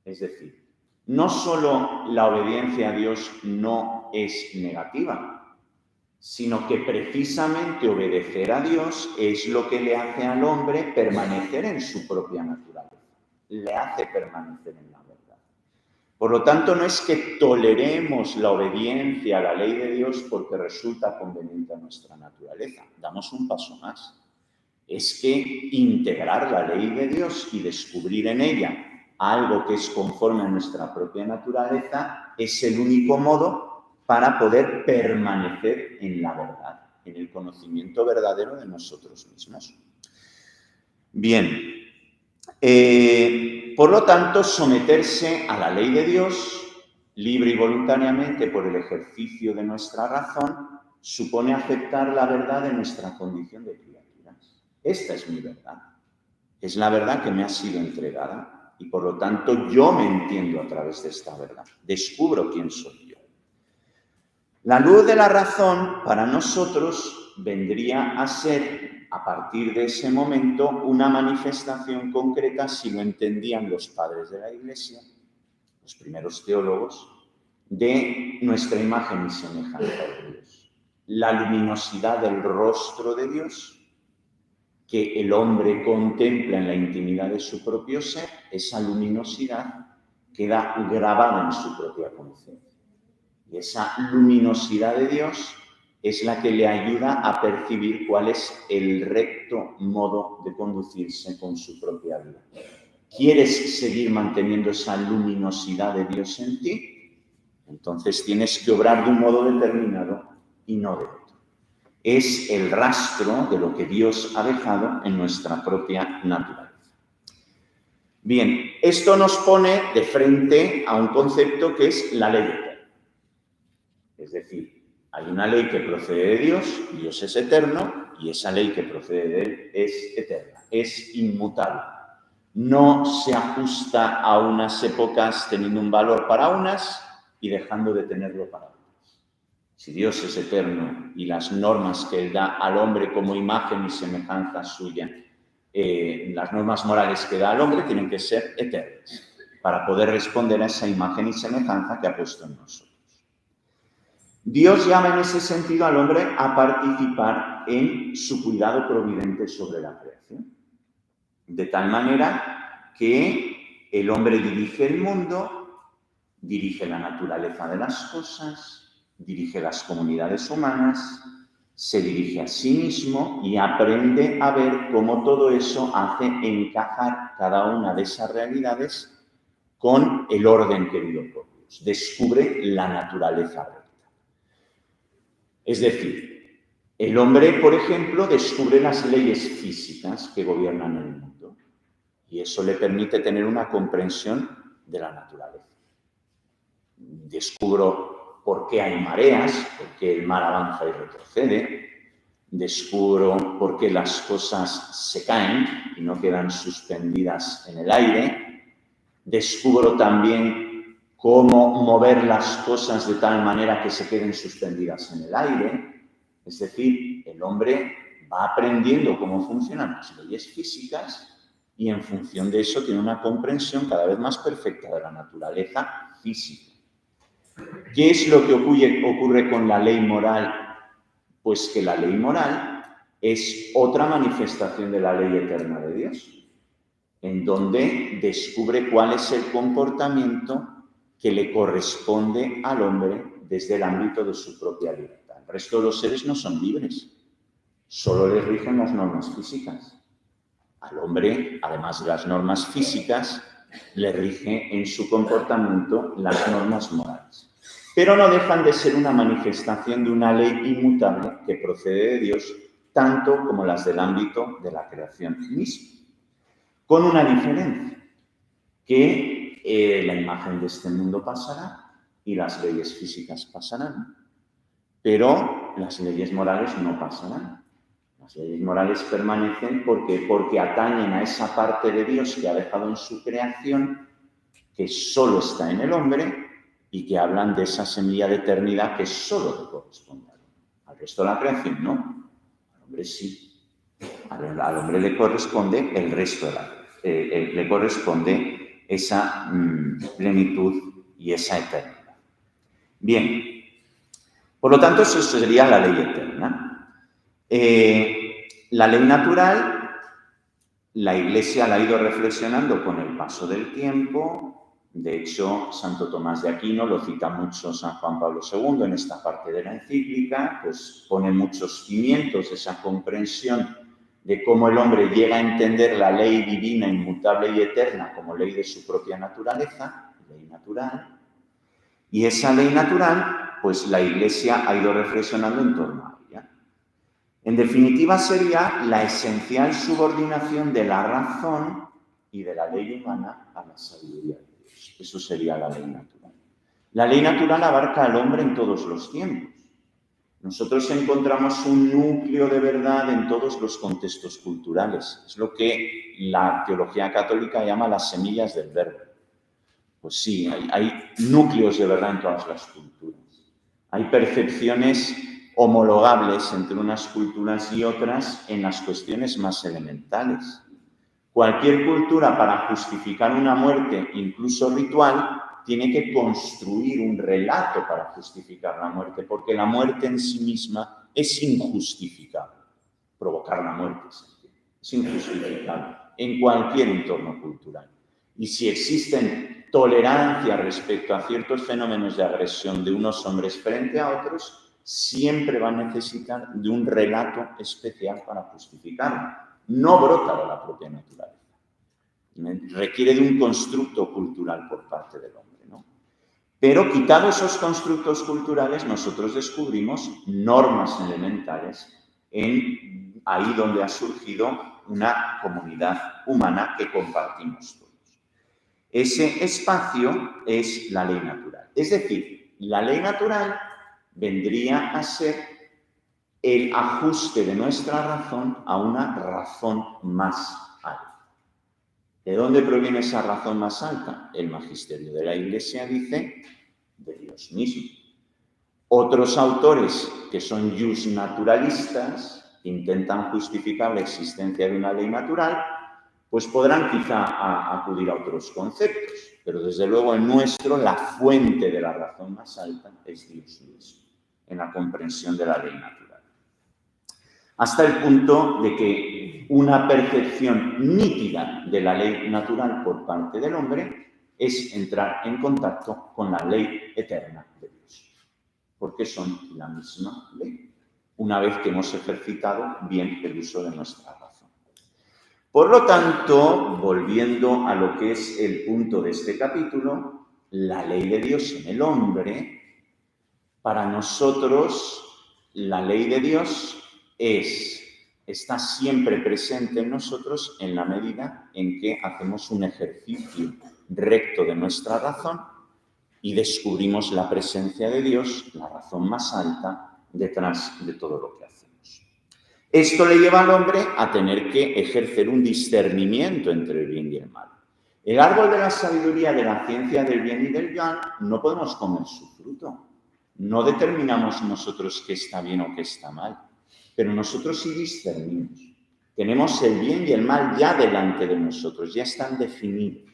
Es decir, no solo la obediencia a Dios no es negativa, sino que precisamente obedecer a Dios es lo que le hace al hombre permanecer en su propia naturaleza, le hace permanecer en la verdad. Por lo tanto, no es que toleremos la obediencia a la ley de Dios porque resulta conveniente a nuestra naturaleza, damos un paso más. Es que integrar la ley de Dios y descubrir en ella algo que es conforme a nuestra propia naturaleza es el único modo para poder permanecer en la verdad, en el conocimiento verdadero de nosotros mismos. Bien, por lo tanto, someterse a la ley de Dios, libre y voluntariamente por el ejercicio de nuestra razón, supone aceptar la verdad de nuestra condición de criaturas. Esta es mi verdad, es la verdad que me ha sido entregada. Y por lo tanto yo me entiendo a través de esta verdad, descubro quién soy yo. La luz de la razón para nosotros vendría a ser, a partir de ese momento, una manifestación concreta, si lo entendían los padres de la Iglesia, los primeros teólogos, de nuestra imagen y semejanza de Dios. La luminosidad del rostro de Dios, que el hombre contempla en la intimidad de su propio ser, esa luminosidad queda grabada en su propia conciencia. Y esa luminosidad de Dios es la que le ayuda a percibir cuál es el recto modo de conducirse con su propia vida. ¿Quieres seguir manteniendo esa luminosidad de Dios en ti? Entonces tienes que obrar de un modo determinado y no de otro. Es el rastro de lo que Dios ha dejado en nuestra propia naturaleza. Bien, esto nos pone de frente a un concepto que es la ley eterna. Es decir, hay una ley que procede de Dios, Dios es eterno, y esa ley que procede de Él es eterna, es inmutable. No se ajusta a unas épocas teniendo un valor para unas y dejando de tenerlo para otras. Si Dios es eterno y las normas que Él da al hombre como imagen y semejanza suya las normas morales que da al hombre tienen que ser eternas para poder responder a esa imagen y semejanza que ha puesto en nosotros. Dios llama en ese sentido al hombre a participar en su cuidado providente sobre la creación, de tal manera que el hombre dirige el mundo, dirige la naturaleza de las cosas, dirige las comunidades humanas, se dirige a sí mismo y aprende a ver cómo todo eso hace encajar cada una de esas realidades con el orden querido por Dios. Descubre la naturaleza recta. Es decir, el hombre, por ejemplo, descubre las leyes físicas que gobiernan el mundo y eso le permite tener una comprensión de la naturaleza. Descubro por qué hay mareas, por qué el mar avanza y retrocede. Descubro por qué las cosas se caen y no quedan suspendidas en el aire. Descubro también cómo mover las cosas de tal manera que se queden suspendidas en el aire. Es decir, el hombre va aprendiendo cómo funcionan las leyes físicas y en función de eso tiene una comprensión cada vez más perfecta de la naturaleza física. ¿Qué es lo que ocurre con la ley moral? Pues que la ley moral es otra manifestación de la ley eterna de Dios, en donde descubre cuál es el comportamiento que le corresponde al hombre desde el ámbito de su propia libertad. El resto de los seres no son libres, solo les rigen las normas físicas. Al hombre, además de las normas físicas, le rige en su comportamiento las normas morales. Pero no dejan de ser una manifestación de una ley inmutable que procede de Dios, tanto como las del ámbito de la creación misma. Con una diferencia, que la imagen de este mundo pasará y las leyes físicas pasarán, pero las leyes morales no pasarán. Las leyes morales permanecen porque atañen a esa parte de Dios que ha dejado en su creación, que solo está en el hombre, y que hablan de esa semilla de eternidad que solo le corresponde al hombre. Al resto de la creación no, al hombre sí. Al hombre le corresponde el resto de la creación, le corresponde esa plenitud y esa eternidad. Bien, por lo tanto eso sería la ley eterna. La ley natural, la Iglesia la ha ido reflexionando con el paso del tiempo. De hecho, Santo Tomás de Aquino lo cita mucho San Juan Pablo II en esta parte de la encíclica, pues pone muchos cimientos, esa comprensión de cómo el hombre llega a entender la ley divina, inmutable y eterna como ley de su propia naturaleza, ley natural. Y esa ley natural, pues la Iglesia ha ido reflexionando en torno a ella. En definitiva, sería la esencial subordinación de la razón y de la ley humana a la sabiduría de Dios. Eso sería la ley natural. La ley natural abarca al hombre en todos los tiempos. Nosotros encontramos un núcleo de verdad en todos los contextos culturales. Es lo que la teología católica llama las semillas del verbo. Pues sí, hay núcleos de verdad en todas las culturas. Hay percepciones homologables entre unas culturas y otras en las cuestiones más elementales. Cualquier cultura, para justificar una muerte, incluso ritual, tiene que construir un relato para justificar la muerte, porque la muerte en sí misma es injustificable. Provocar la muerte es injustificable en cualquier entorno cultural. Y si existen tolerancia respecto a ciertos fenómenos de agresión de unos hombres frente a otros, siempre va a necesitar de un relato especial para justificarlo. No brota de la propia naturaleza. Requiere de un constructo cultural por parte del hombre, ¿no? Pero quitados esos constructos culturales, nosotros descubrimos normas elementales ahí donde ha surgido una comunidad humana que compartimos todos. Ese espacio es la ley natural. Es decir, la ley natural vendría a ser el ajuste de nuestra razón a una razón más alta. ¿De dónde proviene esa razón más alta? El magisterio de la Iglesia dice de Dios mismo. Otros autores que son justnaturalistas que intentan justificar la existencia de una ley natural, pues podrán quizá acudir a otros conceptos, pero desde luego el nuestro, la fuente de la razón más alta es Dios mismo, en la comprensión de la ley natural. Hasta el punto de que una percepción nítida de la ley natural por parte del hombre es entrar en contacto con la ley eterna de Dios, porque son la misma ley, una vez que hemos ejercitado bien el uso de nuestra razón. Por lo tanto, volviendo a lo que es el punto de este capítulo, la ley de Dios en el hombre, para nosotros, la ley de Dios está siempre presente en nosotros en la medida en que hacemos un ejercicio recto de nuestra razón y descubrimos la presencia de Dios, la razón más alta, detrás de todo lo que hacemos. Esto le lleva al hombre a tener que ejercer un discernimiento entre el bien y el mal. El árbol de la sabiduría de la ciencia del bien y del mal, no podemos comer su fruto. No determinamos nosotros qué está bien o qué está mal, pero nosotros sí discernimos. Tenemos el bien y el mal ya delante de nosotros, ya están definidos.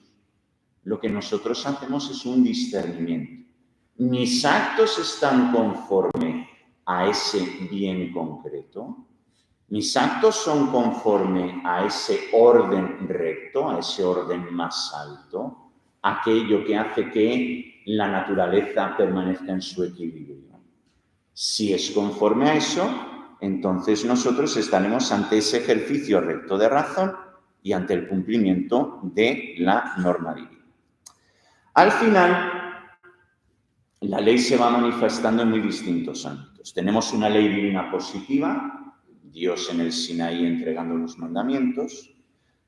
Lo que nosotros hacemos es un discernimiento. ¿Mis actos están conforme a ese bien concreto? ¿Mis actos son conforme a ese orden recto, a ese orden más alto, aquello que hace que la naturaleza permanezca en su equilibrio? Si es conforme a eso, entonces nosotros estaremos ante ese ejercicio recto de razón y ante el cumplimiento de la norma divina. Al final, la ley se va manifestando en muy distintos ámbitos. Tenemos una ley divina positiva, Dios en el Sinaí entregando los mandamientos.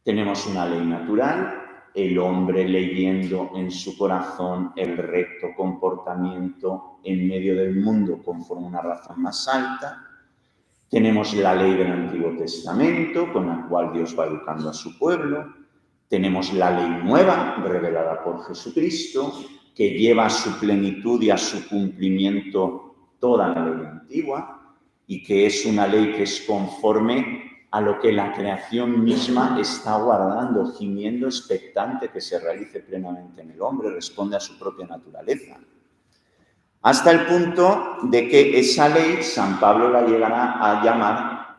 Tenemos una ley natural, el hombre leyendo en su corazón el recto comportamiento en medio del mundo conforme a una razón más alta. Tenemos la ley del Antiguo Testamento, con la cual Dios va educando a su pueblo. Tenemos la ley nueva, revelada por Jesucristo, que lleva a su plenitud y a su cumplimiento toda la ley antigua, y que es una ley que es conforme a lo que la creación misma está guardando, gimiendo, expectante que se realice plenamente en el hombre, responde a su propia naturaleza. Hasta el punto de que esa ley, San Pablo la llegará a llamar,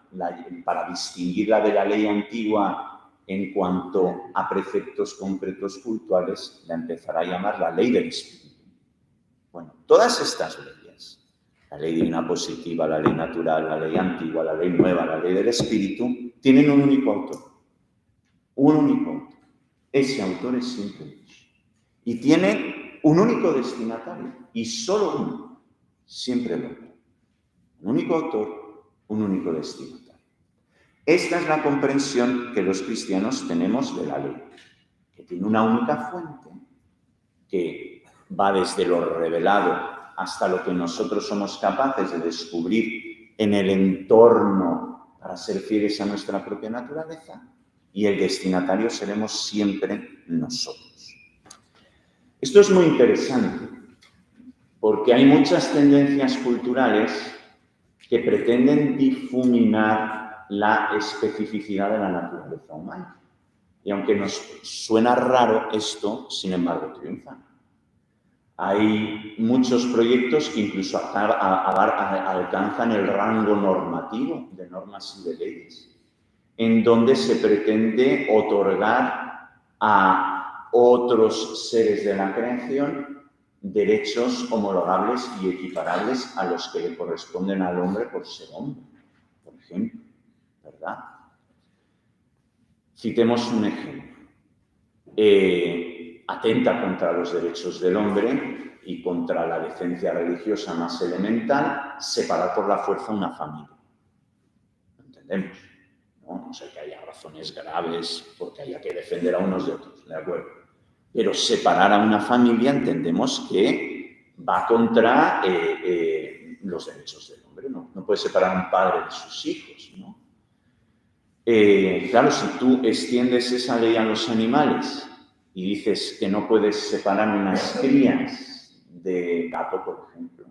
para distinguirla de la ley antigua en cuanto a preceptos concretos cultuales, la empezará a llamar la ley del Espíritu. Bueno, todas estas leyes, la ley divina positiva, la ley natural, la ley antigua, la ley nueva, la ley del Espíritu, tienen un único autor. Un único autor. Ese autor es siempre Dios. Y tiene un único destinatario, y solo uno, siempre el hombre. Un único autor, un único destinatario. Esta es la comprensión que los cristianos tenemos de la ley, que tiene una única fuente, que va desde lo revelado hasta lo que nosotros somos capaces de descubrir en el entorno para ser fieles a nuestra propia naturaleza, y el destinatario seremos siempre nosotros. Esto es muy interesante, porque hay muchas tendencias culturales que pretenden difuminar la especificidad de la naturaleza humana. Y aunque nos suena raro esto, sin embargo, triunfa. Hay muchos proyectos que incluso alcanzan el rango normativo de normas y de leyes, en donde se pretende otorgar a otros seres de la creación derechos homologables y equiparables a los que le corresponden al hombre por ser hombre, por ejemplo, ¿verdad? Citemos un ejemplo. Atenta contra los derechos del hombre y contra la decencia religiosa más elemental, separar por la fuerza una familia. ¿Lo entendemos? No sé que haya razones graves porque haya que defender a unos de otros, ¿de acuerdo? Pero separar a una familia entendemos que va contra los derechos del hombre. No puede separar a un padre de sus hijos, ¿no? Claro, si tú extiendes esa ley a los animales y dices que no puedes separar unas crías de gato, por ejemplo,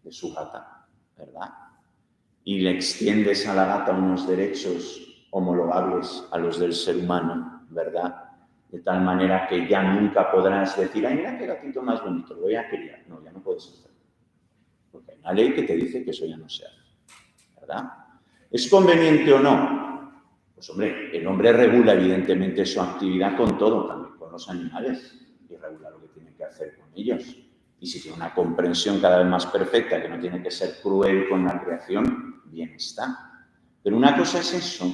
de su gata, ¿verdad? y le extiendes a la gata unos derechos homologables a los del ser humano, ¿verdad? De tal manera que ya nunca podrás decir, ay, mira qué gatito más bonito, lo voy a criar. No, ya no puedes hacerlo. Porque hay una ley que te dice que eso ya no se hace, ¿verdad? ¿Es conveniente o no? Pues hombre, el hombre regula evidentemente su actividad con todo, también con los animales, y regula lo que tiene que hacer con ellos. Y si tiene una comprensión cada vez más perfecta, que no tiene que ser cruel con la creación, bien está. Pero una cosa es eso,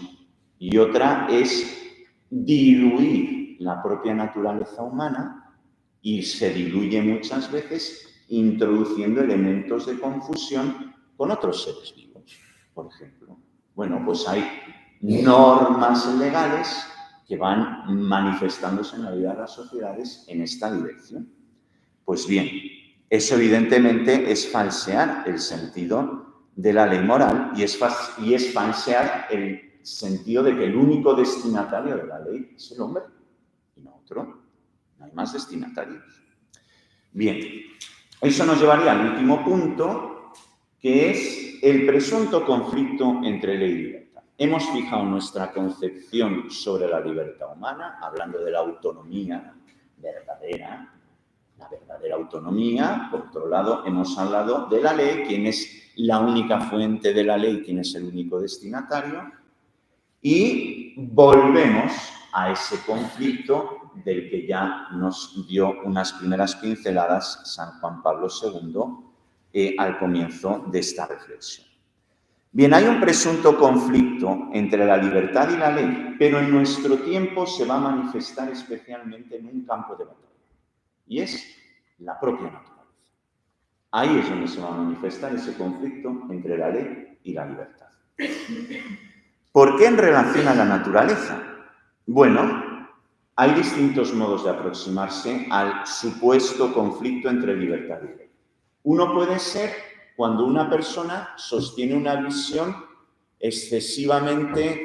y otra es diluir la propia naturaleza humana, y se diluye muchas veces introduciendo elementos de confusión con otros seres vivos, por ejemplo. Bueno, pues hay normas legales que van manifestándose en la vida de las sociedades en esta dirección. Pues bien, eso evidentemente es falsear el sentido de la ley moral y es falsear el sentido de que el único destinatario de la ley es el hombre y no otro. No hay más destinatarios. Bien, eso nos llevaría al último punto, que es el presunto conflicto entre ley y libertad. Hemos fijado nuestra concepción sobre la libertad humana, hablando de la autonomía verdadera, la verdadera autonomía. Por otro lado, hemos hablado de la ley, quién es la única fuente de la ley, quién es el único destinatario, y volvemos a ese conflicto del que ya nos dio unas primeras pinceladas San Juan Pablo II al comienzo de esta reflexión. Bien, hay un presunto conflicto entre la libertad y la ley, pero en nuestro tiempo se va a manifestar especialmente en un campo de batalla, y es la propia naturaleza. Ahí es donde se va a manifestar ese conflicto entre la ley y la libertad. ¿Por qué en relación a la naturaleza? Bueno, hay distintos modos de aproximarse al supuesto conflicto entre libertad y ley. Uno puede ser cuando una persona sostiene una visión excesivamente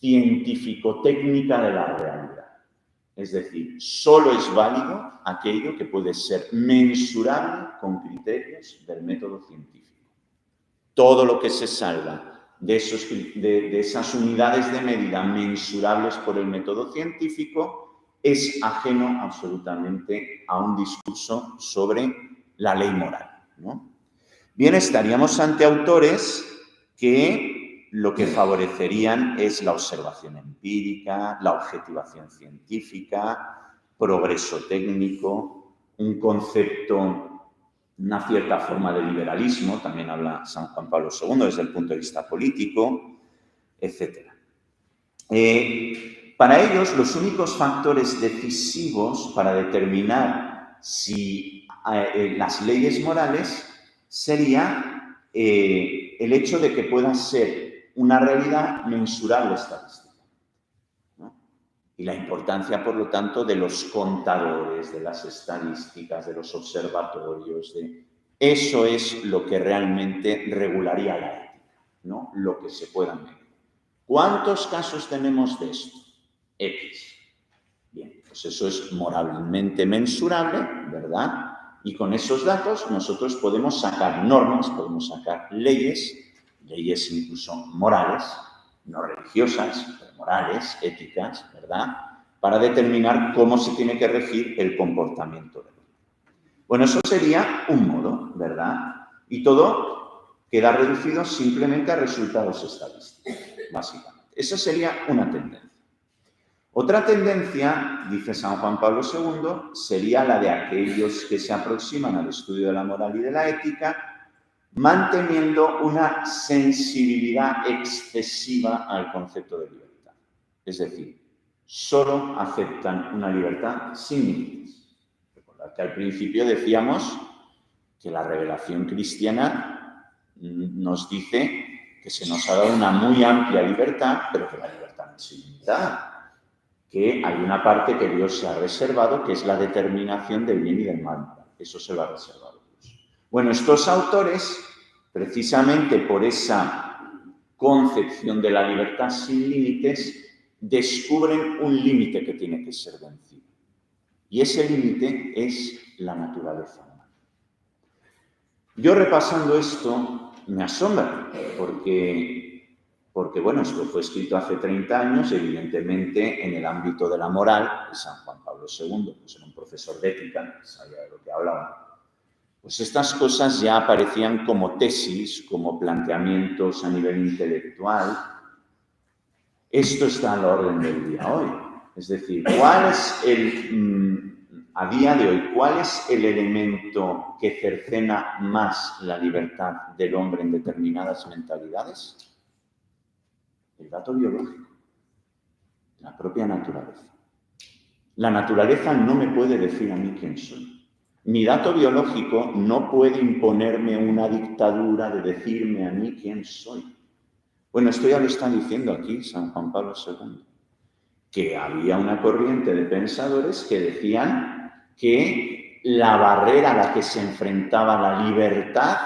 científico-técnica de la realidad. Es decir, solo es válido aquello que puede ser mensurable con criterios del método científico. Todo lo que se salga de esas unidades de medida mensurables por el método científico es ajeno absolutamente a un discurso sobre la ley moral, ¿no? Bien, estaríamos ante autores que lo que favorecerían es la observación empírica, la objetivación científica, progreso técnico, un concepto, una cierta forma de liberalismo, también habla San Juan Pablo II desde el punto de vista político, etc. Para ellos, los únicos factores decisivos para determinar si las leyes morales sería el hecho de que puedan ser una realidad mensurable estadística, ¿no? Y la importancia, por lo tanto, de los contadores, de las estadísticas, de los observatorios, eso es lo que realmente regularía la ética, ¿no? Lo que se pueda medir. ¿Cuántos casos tenemos de esto? X. Bien, pues eso es moralmente mensurable, ¿verdad? Y con esos datos nosotros podemos sacar normas, podemos sacar leyes incluso morales, no religiosas, pero morales, éticas, ¿verdad? Para determinar cómo se tiene que regir el comportamiento del hombre. Bueno, eso sería un modo, ¿verdad? Y todo queda reducido simplemente a resultados estadísticos, básicamente. Esa sería una tendencia. Otra tendencia, dice San Juan Pablo II, sería la de aquellos que se aproximan al estudio de la moral y de la ética, manteniendo una sensibilidad excesiva al concepto de libertad. Es decir, solo aceptan una libertad sin límites. Recordad que al principio decíamos que la revelación cristiana nos dice que se nos ha dado una muy amplia libertad, pero que la libertad no es ilimitada. Que hay una parte que Dios se ha reservado, que es la determinación del bien y del mal. Eso se lo ha reservado Dios. Bueno, estos autores, precisamente por esa concepción de la libertad sin límites, descubren un límite que tiene que ser vencido. Y ese límite es la naturaleza humana. Yo repasando esto, me asombra, porque, bueno, esto fue escrito hace 30 años, evidentemente en el ámbito de la moral, San Juan Pablo II, pues era un profesor de ética, sabía de lo que hablaba. Pues estas cosas ya aparecían como tesis, como planteamientos a nivel intelectual. Esto está a la orden del día hoy. Es decir, a día de hoy, ¿cuál es el elemento que cercena más la libertad del hombre en determinadas mentalidades? El dato biológico, la propia naturaleza. La naturaleza no me puede decir a mí quién soy. Mi dato biológico no puede imponerme una dictadura de decirme a mí quién soy. Bueno, esto ya lo está diciendo aquí San Juan Pablo II, que había una corriente de pensadores que decían que la barrera a la que se enfrentaba la libertad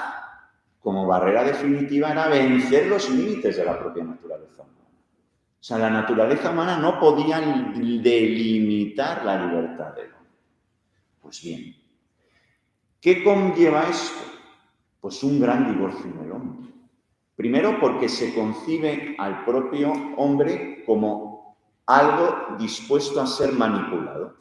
como barrera definitiva era vencer los límites de la propia naturaleza humana. O sea, la naturaleza humana no podía delimitar la libertad del hombre. Pues bien, ¿qué conlleva esto? Pues un gran divorcio en el hombre. Primero, porque se concibe al propio hombre como algo dispuesto a ser manipulado.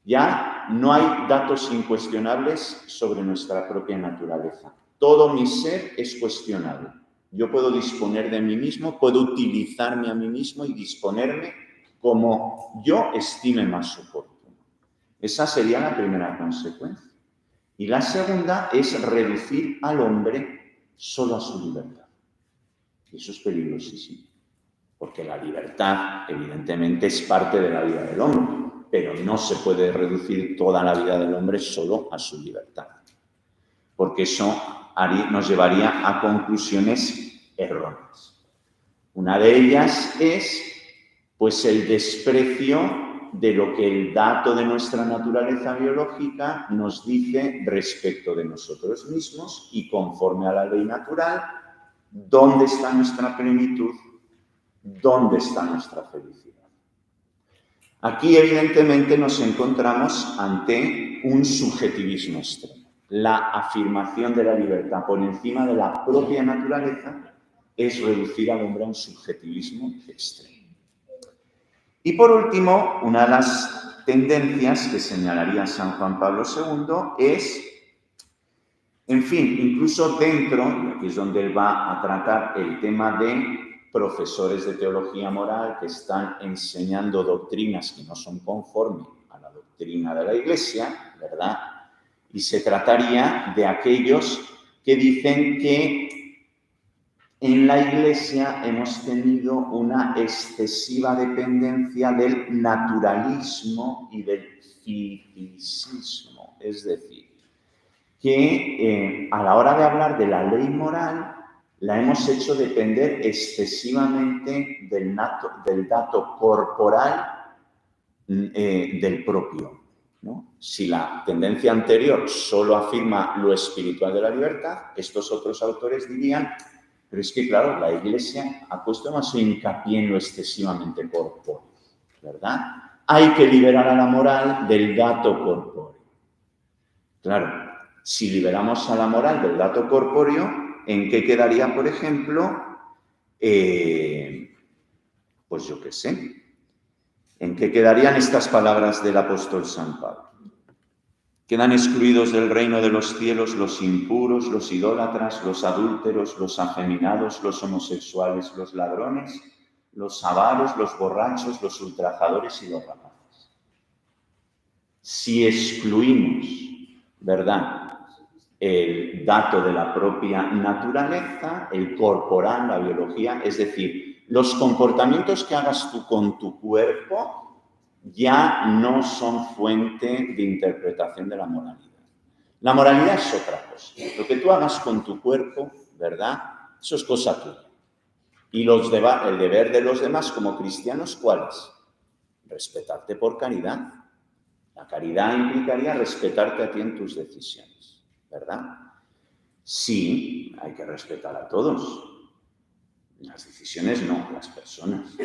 Ya no hay datos incuestionables sobre nuestra propia naturaleza. Todo mi ser es cuestionable. Yo puedo disponer de mí mismo, puedo utilizarme a mí mismo y disponerme como yo estime más oportuno. Esa sería la primera consecuencia. Y la segunda es reducir al hombre solo a su libertad. Y eso es peligrosísimo, porque la libertad, evidentemente, es parte de la vida del hombre, pero no se puede reducir toda la vida del hombre solo a su libertad, porque eso nos llevaría a conclusiones erróneas. Una de ellas es, pues, el desprecio de lo que el dato de nuestra naturaleza biológica nos dice respecto de nosotros mismos y conforme a la ley natural, ¿dónde está nuestra plenitud? ¿Dónde está nuestra felicidad? Aquí, evidentemente, nos encontramos ante un subjetivismo extremo. La afirmación de la libertad por encima de la propia naturaleza es reducir al hombre a un subjetivismo extremo. Y por último, una de las tendencias que señalaría San Juan Pablo II es, en fin, incluso dentro, y aquí es donde él va a tratar el tema de profesores de teología moral que están enseñando doctrinas que no son conformes a la doctrina de la Iglesia, ¿verdad? Y se trataría de aquellos que dicen que en la Iglesia hemos tenido una excesiva dependencia del naturalismo y del cientificismo. Es decir, que a la hora de hablar de la ley moral, la hemos hecho depender excesivamente del dato corporal del propio, ¿no? Si la tendencia anterior solo afirma lo espiritual de la libertad, estos otros autores dirían, pero es que, claro, la Iglesia ha puesto más hincapié en lo excesivamente corpóreo, ¿verdad? Hay que liberar a la moral del dato corpóreo. Claro, si liberamos a la moral del dato corpóreo, ¿en qué quedaría, por ejemplo? Pues yo qué sé. ¿En qué quedarían estas palabras del apóstol San Pablo? Quedan excluidos del reino de los cielos los impuros, los idólatras, los adúlteros, los afeminados, los homosexuales, los ladrones, los avaros, los borrachos, los ultrajadores y los rapaces. Si excluimos, ¿verdad?, el dato de la propia naturaleza, el corporal, la biología, es decir, los comportamientos que hagas tú con tu cuerpo ya no son fuente de interpretación de la moralidad. La moralidad es otra cosa. Lo que tú hagas con tu cuerpo, ¿verdad?, eso es cosa tuya. Y el deber de los demás como cristianos, ¿cuál es? Respetarte por caridad. La caridad implicaría respetarte a ti en tus decisiones, ¿verdad? Sí, hay que respetar a todos. Las decisiones no, las personas.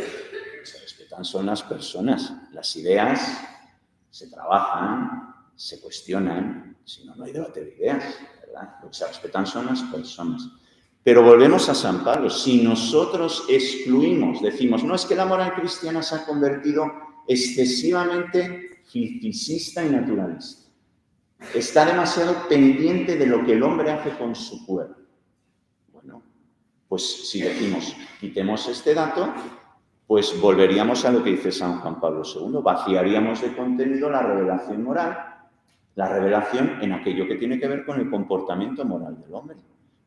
Se respetan son las personas. Las ideas se trabajan, se cuestionan, Si no, no hay debate de ideas, ¿verdad? Lo que se respetan son las personas. Pero volvemos a San Pablo. Si nosotros excluimos, decimos, no, es que la moral cristiana se ha convertido excesivamente filicista y naturalista. Está demasiado pendiente de lo que el hombre hace con su cuerpo. Bueno, pues si decimos, quitemos este dato, pues volveríamos a lo que dice San Juan Pablo II. Vaciaríamos de contenido la revelación moral, la revelación en aquello que tiene que ver con el comportamiento moral del hombre.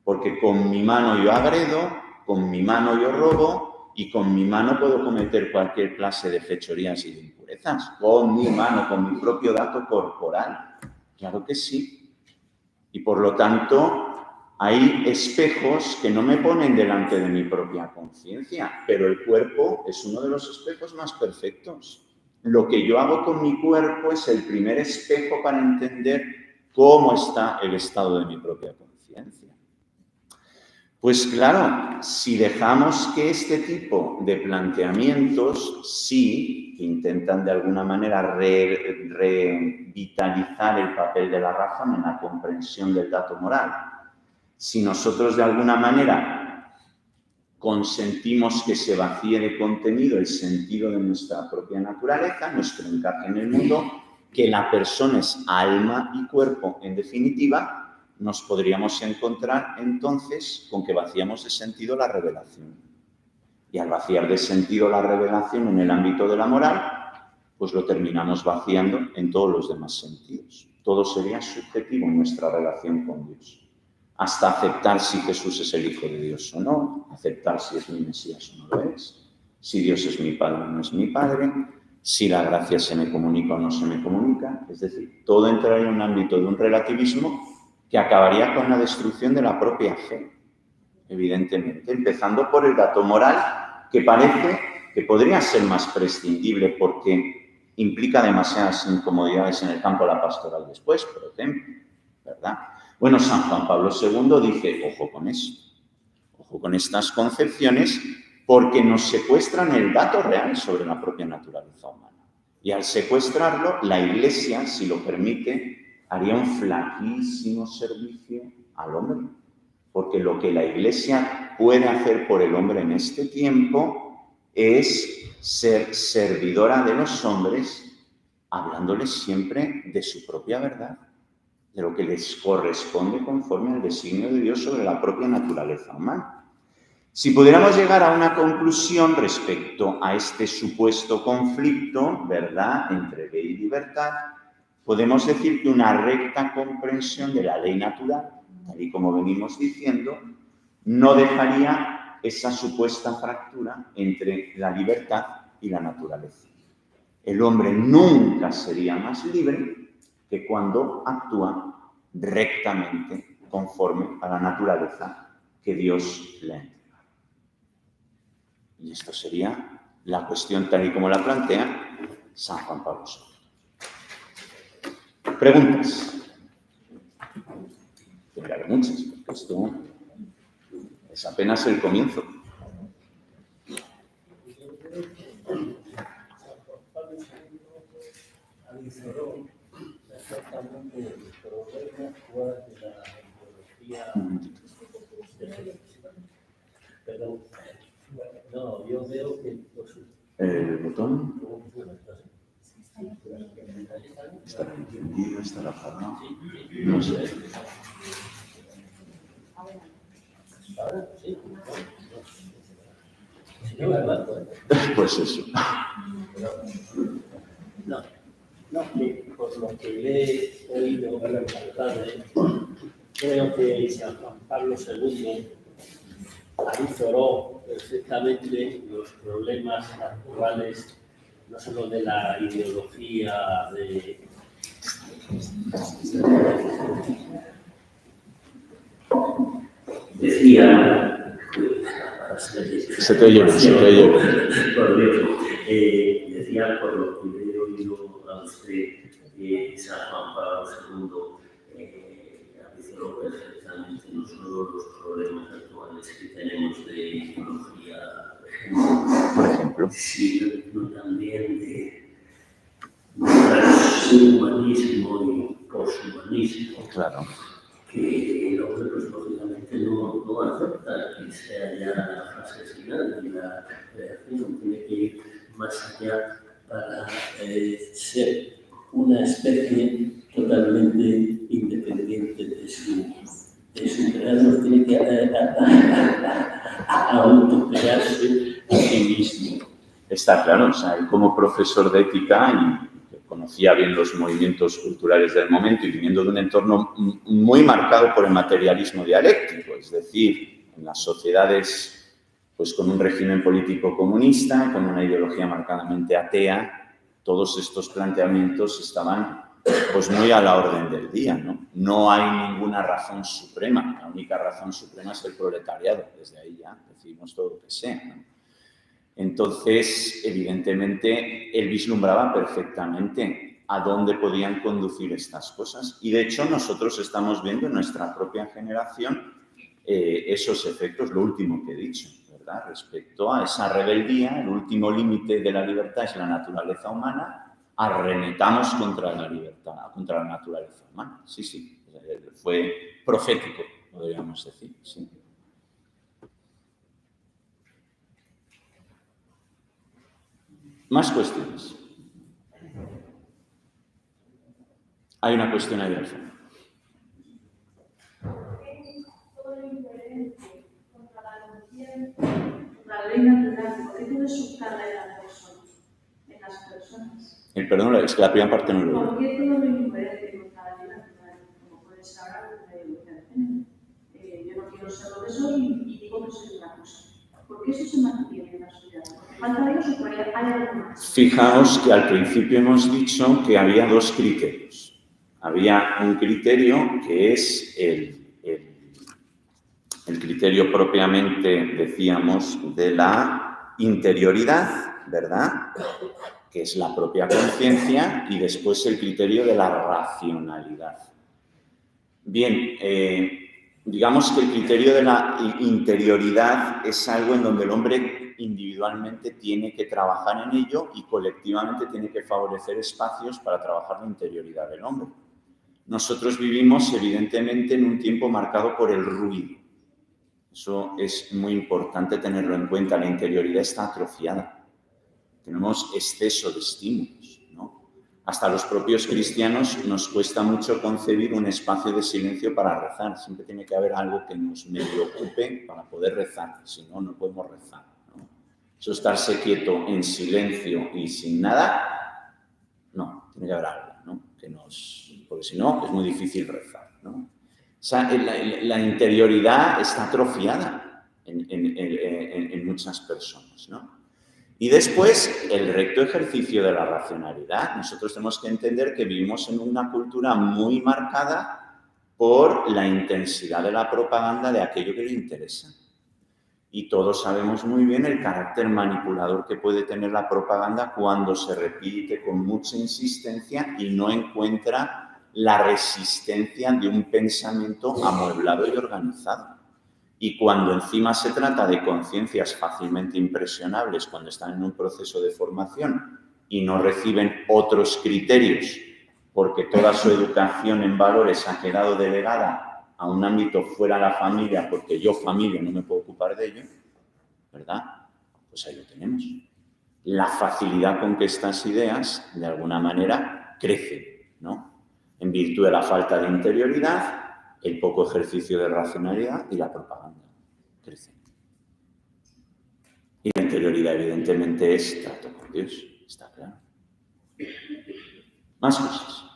Porque con mi mano yo agredo, con mi mano yo robo y con mi mano puedo cometer cualquier clase de fechorías y de impurezas. Con mi mano, con mi propio dato corporal. Claro que sí. Y por lo tanto, hay espejos que no me ponen delante de mi propia conciencia, pero el cuerpo es uno de los espejos más perfectos. Lo que yo hago con mi cuerpo es el primer espejo para entender cómo está el estado de mi propia conciencia. Pues claro, si dejamos que este tipo de planteamientos, sí, que intentan de alguna manera revitalizar el papel de la razón en la comprensión del dato moral, si nosotros de alguna manera consentimos que se vacíe de contenido el sentido de nuestra propia naturaleza, nuestro encaje en el mundo, que la persona es alma y cuerpo en definitiva, nos podríamos encontrar entonces con que vaciamos de sentido la revelación. Y al vaciar de sentido la revelación en el ámbito de la moral, pues lo terminamos vaciando en todos los demás sentidos. Todo sería subjetivo en nuestra relación con Dios. Hasta aceptar si Jesús es el Hijo de Dios o no, aceptar si es mi Mesías o no lo es, si Dios es mi Padre o no es mi Padre, si la gracia se me comunica o no se me comunica. Es decir, todo entraría en un ámbito de un relativismo que acabaría con la destrucción de la propia fe, evidentemente, empezando por el dato moral, que parece que podría ser más prescindible porque implica demasiadas incomodidades en el campo de la pastoral después, por ejemplo, ¿verdad? Bueno, San Juan Pablo II dice, ojo con eso, ojo con estas concepciones, porque nos secuestran el dato real sobre la propia naturaleza humana. Y al secuestrarlo, la Iglesia, si lo permite, haría un flaquísimo servicio al hombre, porque lo que la Iglesia puede hacer por el hombre en este tiempo es ser servidora de los hombres, hablándoles siempre de su propia verdad, de lo que les corresponde conforme al designio de Dios sobre la propia naturaleza humana. Si pudiéramos llegar a una conclusión respecto a este supuesto conflicto, ¿verdad?, entre ley y libertad, podemos decir que una recta comprensión de la ley natural, tal y como venimos diciendo, no dejaría esa supuesta fractura entre la libertad y la naturaleza. El hombre nunca sería más libre que cuando actúa rectamente conforme a la naturaleza que Dios le ha entregado. Y esto sería la cuestión tal y como la plantea San Juan Pablo II. ¿Preguntas? Tendré que haber muchas, porque esto es apenas el comienzo. Perdón. No, yo veo que... ¿El botón? ¿Estará encendido? ¿Estará apagado? No sé. Ahora sí. Si no, ¿verdad? Pues eso. No, por lo que le he oído esta tarde, creo que San Juan Pablo II avisoró perfectamente los problemas actuales, no solo de la ideología de... Decía... Se te oye bien, se te oye bien. Decía, por lo que le he oído a usted, San Juan Pablo II avisoró perfectamente no solo los problemas actuales que tenemos de ideología, Por ejemplo, sino también de transhumanismo y poshumanismo. buenísimo. Claro. Que el hombre, pues, lógicamente, no acepta que sea ya la fase final de la creación, tiene que ir más allá para ser una especie totalmente independiente de su creador, tiene que autocrearse a sí mismo. Está claro, o sea, él como profesor de ética y que conocía bien los movimientos culturales del momento y viniendo de un entorno muy marcado por el materialismo dialéctico, es decir, en las sociedades pues con un régimen político comunista, con una ideología marcadamente atea, todos estos planteamientos estaban pues muy a la orden del día, ¿no? No hay ninguna razón suprema, la única razón suprema es el proletariado, desde ahí ya decidimos todo lo que sea, ¿no? Entonces, evidentemente, él vislumbraba perfectamente a dónde podían conducir estas cosas. Y, de hecho, nosotros estamos viendo en nuestra propia generación esos efectos, lo último que he dicho, ¿verdad? Respecto a esa rebeldía, el último límite de la libertad es la naturaleza humana, arremetamos contra la libertad, contra la naturaleza humana. Sí, sí, fue profético, podríamos decir, sí. Más cuestiones. Hay una cuestión ahí al fondo. La ley natural, ¿por qué puede subcarga en las personas? Perdón, es que la primera parte no lo ¿Por qué todo lo incoherente contra la ley natural? Como puede ser ahora la ideología de género. Yo no quiero ser lo que soy y digo que soy una cosa. ¿Por qué eso se mantiene en la sociedad? ¿Porque falta de eso o hay algo más? Fijaos que al principio hemos dicho que había dos criterios. Había un criterio que es el criterio propiamente, decíamos, de la interioridad, ¿verdad? Que es la propia conciencia, y después el criterio de la racionalidad. Bien, digamos que el criterio de la interioridad es algo en donde el hombre individualmente tiene que trabajar en ello y colectivamente tiene que favorecer espacios para trabajar la interioridad del hombre. Nosotros vivimos, evidentemente, en un tiempo marcado por el ruido. Eso es muy importante tenerlo en cuenta. La interioridad está atrofiada. Tenemos exceso de estímulos, ¿no? Hasta los propios cristianos nos cuesta mucho concebir un espacio de silencio para rezar. Siempre tiene que haber algo que nos medio ocupe para poder rezar. Si no, no podemos rezar, ¿no? Eso, estarse quieto en silencio y sin nada, no, tiene que haber algo, ¿no? Porque si no, es muy difícil rezar, ¿no? O sea, la interioridad está atrofiada en muchas personas, ¿no? Y después, el recto ejercicio de la racionalidad. Nosotros tenemos que entender que vivimos en una cultura muy marcada por la intensidad de la propaganda de aquello que le interesa. Y todos sabemos muy bien el carácter manipulador que puede tener la propaganda cuando se repite con mucha insistencia y no encuentra la resistencia de un pensamiento amueblado y organizado. Y cuando encima se trata de conciencias fácilmente impresionables, cuando están en un proceso de formación y no reciben otros criterios, porque toda su educación en valores ha quedado delegada a un ámbito fuera de la familia, porque yo, familia, no me puedo ocupar de ello, ¿verdad? Pues ahí lo tenemos. La facilidad con que estas ideas, de alguna manera, crecen, ¿no? En virtud de la falta de interioridad, el poco ejercicio de racionalidad y la propaganda crecen. Y la interioridad, evidentemente, es trato con Dios, está claro. Más cosas.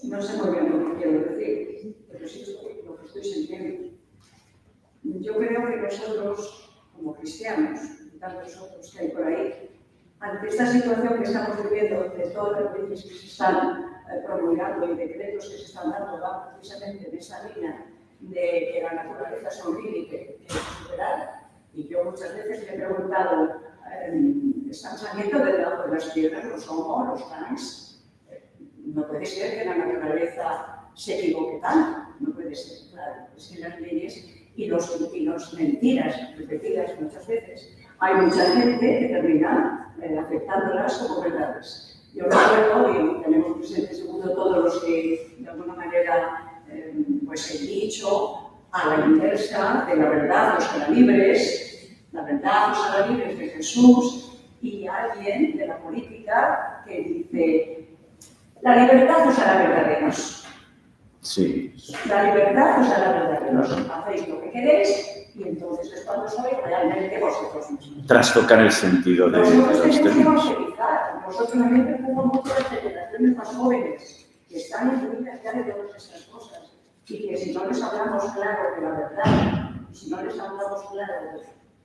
No sé muy bien lo que quiero decir, pero sí lo que estoy sintiendo. Yo creo que nosotros, como cristianos, y tantos otros que hay por ahí, ante esta situación que estamos viviendo, de todas las leyes que se están promulgando y decretos que se están dando, van precisamente en esa línea de que la naturaleza es un límite que hay que superar. Y yo muchas veces me he preguntado, ¿están saliendo de debajo de las piedras los homo, los trans? No puede ser que la naturaleza se equivoque tanto, no puede ser, claro. Es que las leyes y las mentiras repetidas muchas veces hay mucha gente que termina aceptándolas como verdades. Yo recuerdo, y tenemos presente seguro todos los que de alguna manera pues he dicho a la inversa de la verdad os hará libres, la verdad os hará libres de Jesús, y alguien de la política que dice la libertad os hará verdaderos. Sí. La libertad os hará verdaderos. Hacéis lo que queréis y entonces es cuando sois realmente vosotros mismos. Trastocar el sentido de los términos. Nosotros también tenemos muchas generaciones más jóvenes que están incluidas ya de todas estas cosas y que si no les hablamos claro de la verdad, si no les hablamos claro,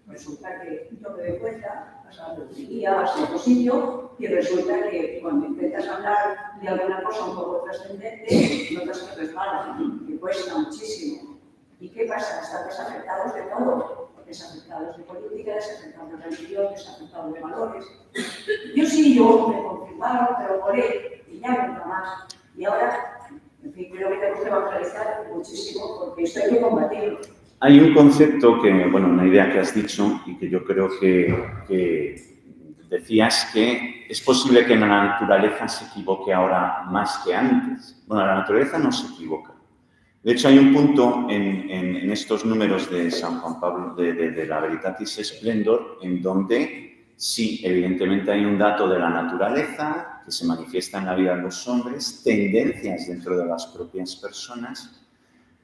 resulta que yo me doy cuenta, vas a la peluquería, vas a otro sitio y resulta que cuando intentas hablar de alguna cosa un poco trascendente, notas que resbalan, que cuesta muchísimo. ¿Y qué pasa? Están desafectados de todo. Desafectados de política, desafectados de religión, desafectados de valores. Yo me confirmaron, pero oré y ya nunca más. Y ahora, en fin, creo que tenemos que evangelizar muchísimo porque esto hay que combatirlo. Hay un concepto que, bueno, una idea que has dicho y que yo creo que decías que es posible que la naturaleza se equivoque ahora más que antes. Bueno, la naturaleza no se equivoca. De hecho, hay un punto en estos números de San Juan Pablo, de la Veritatis Splendor, en donde sí, evidentemente hay un dato de la naturaleza que se manifiesta en la vida de los hombres, tendencias dentro de las propias personas,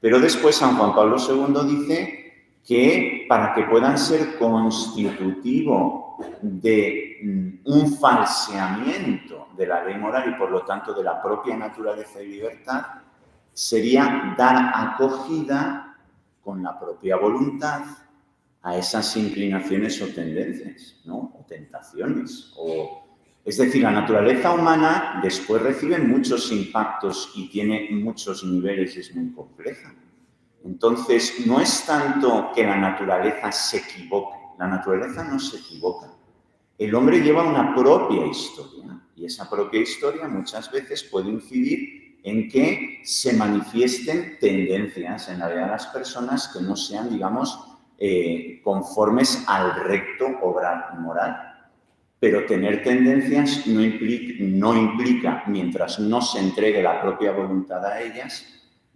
pero después San Juan Pablo II dice que para que puedan ser constitutivo de un falseamiento de la ley moral y por lo tanto de la propia naturaleza y libertad, sería dar acogida con la propia voluntad a esas inclinaciones o tendencias, ¿no? O tentaciones. Es decir, la naturaleza humana después recibe muchos impactos y tiene muchos niveles y es muy compleja. Entonces, no es tanto que la naturaleza se equivoque, la naturaleza no se equivoca. El hombre lleva una propia historia y esa propia historia muchas veces puede incidir en que se manifiesten tendencias en la vida de las personas que no sean, digamos, conformes al recto obrar moral. Pero tener tendencias no implica, mientras no se entregue la propia voluntad a ellas,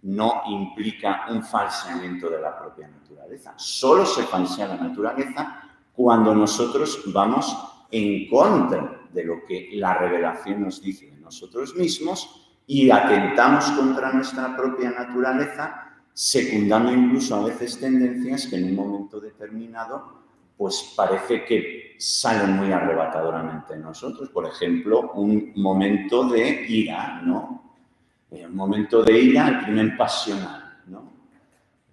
no implica un falseamiento de la propia naturaleza. Solo se falsea la naturaleza cuando nosotros vamos en contra de lo que la revelación nos dice de nosotros mismos y atentamos contra nuestra propia naturaleza, secundando incluso a veces tendencias que en un momento determinado pues parece que salen muy arrebatadoramente en nosotros. Por ejemplo, un momento de ira, ¿no? Un momento de ira, el crimen pasional, ¿no?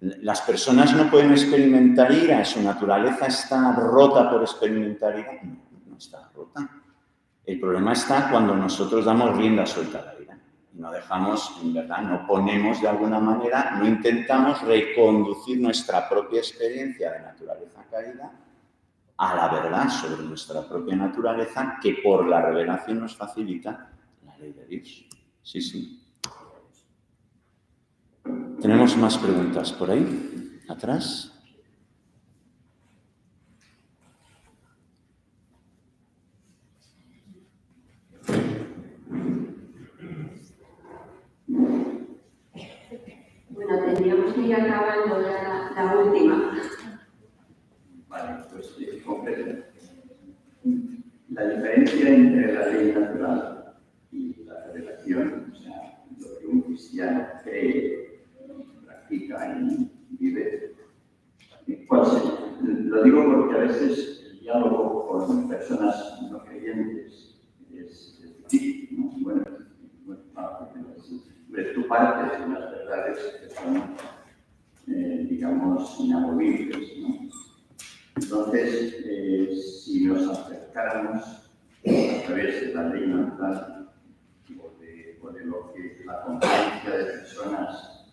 Las personas no pueden experimentar ira, su naturaleza está rota por experimentar ira. No está rota. El problema está cuando nosotros damos rienda suelta a la ira. No dejamos, en verdad, no ponemos de alguna manera, no intentamos reconducir nuestra propia experiencia de naturaleza caída a la verdad sobre nuestra propia naturaleza que por la revelación nos facilita la ley de Dios. Sí, sí. ¿Tenemos más preguntas por ahí? ¿Atrás? Bueno, tendríamos que ir acabando la última. Vale, pues concreto. La diferencia entre la ley natural y la revelación, o sea, lo que un cristiano cree, practica y vive, ¿cuál sería? Lo digo porque a veces el diálogo con personas no creyentes es difícil, ¿no? Bueno, tú partes de unas verdades que son, digamos, inamovibles, ¿no? Entonces, si nos acercáramos a través de la ley natural o de lo que la conciencia de personas,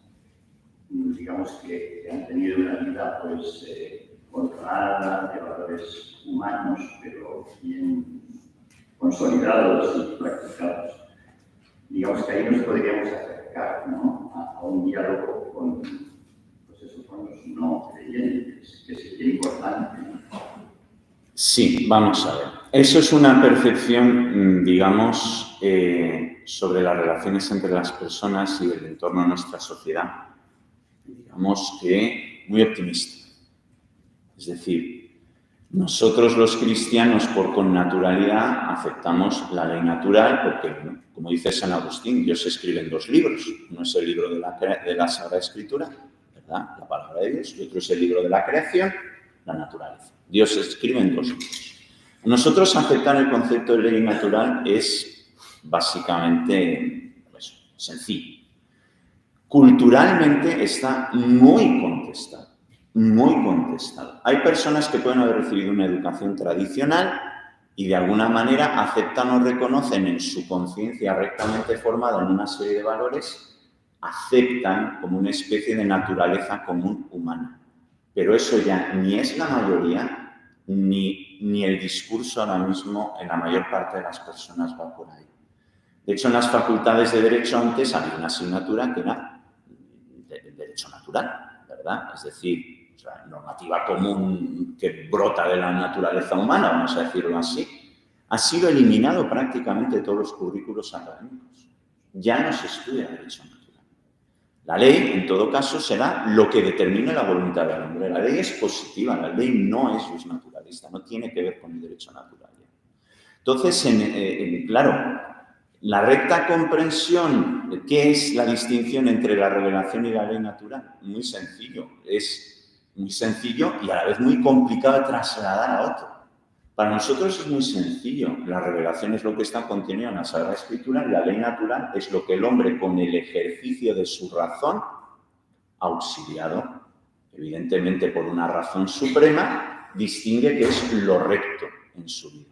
digamos, que han tenido una vida pues, controlada de valores humanos, pero bien consolidados y practicados, digamos que ahí nos podríamos acercar, ¿no? a un diálogo con los no creyentes, que sería importante. Sí, vamos a ver. Eso es una percepción, digamos, sobre las relaciones entre las personas y el entorno de nuestra sociedad, digamos que muy optimista. Es decir, nosotros los cristianos por connaturalidad aceptamos la ley natural porque, como dice San Agustín, Dios escribe en 2 libros. Uno es el libro de la Sagrada Escritura, ¿verdad?, la palabra de Dios, y otro es el libro de la creación, la naturaleza. Dios escribe en 2 libros. Nosotros aceptar el concepto de ley natural es básicamente sencillo. Culturalmente está muy contestado, muy contestado. Hay personas que pueden haber recibido una educación tradicional y de alguna manera aceptan o reconocen en su conciencia rectamente formada en una serie de valores, aceptan como una especie de naturaleza común humana. Pero eso ya ni es la mayoría, ni el discurso ahora mismo en la mayor parte de las personas va por ahí. De hecho, en las facultades de Derecho antes había una asignatura que era Derecho Natural, ¿verdad? Es decir, normativa común que brota de la naturaleza humana, vamos a decirlo así. Ha sido eliminado prácticamente todos los currículos académicos. Ya no se estudia Derecho Natural. La ley, en todo caso, será lo que determine la voluntad del hombre. La ley es positiva, la ley no es naturalista, no tiene que ver con el derecho natural. Entonces, claro, la recta comprensión de qué es la distinción entre la revelación y la ley natural, muy sencillo. Es muy sencillo y a la vez muy complicado de trasladar a otro. Para nosotros es muy sencillo. La revelación es lo que está contenido en la Sagrada Escritura y la ley natural es lo que el hombre, con el ejercicio de su razón, auxiliado, evidentemente por una razón suprema, distingue que es lo recto en su vida.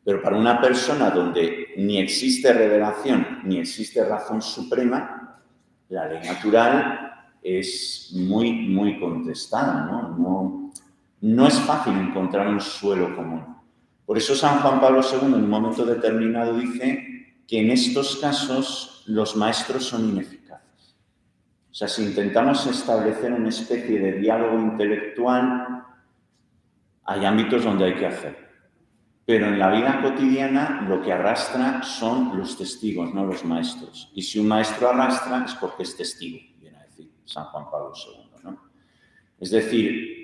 Pero para una persona donde ni existe revelación ni existe razón suprema, la ley natural es muy, muy contestada, ¿no? No es fácil encontrar un suelo común. Por eso San Juan Pablo II en un momento determinado dice que en estos casos los maestros son ineficaces. O sea, si intentamos establecer una especie de diálogo intelectual, hay ámbitos donde hay que hacerlo. Pero en la vida cotidiana lo que arrastra son los testigos, no los maestros. Y si un maestro arrastra es porque es testigo, viene a decir San Juan Pablo II, ¿no? Es decir,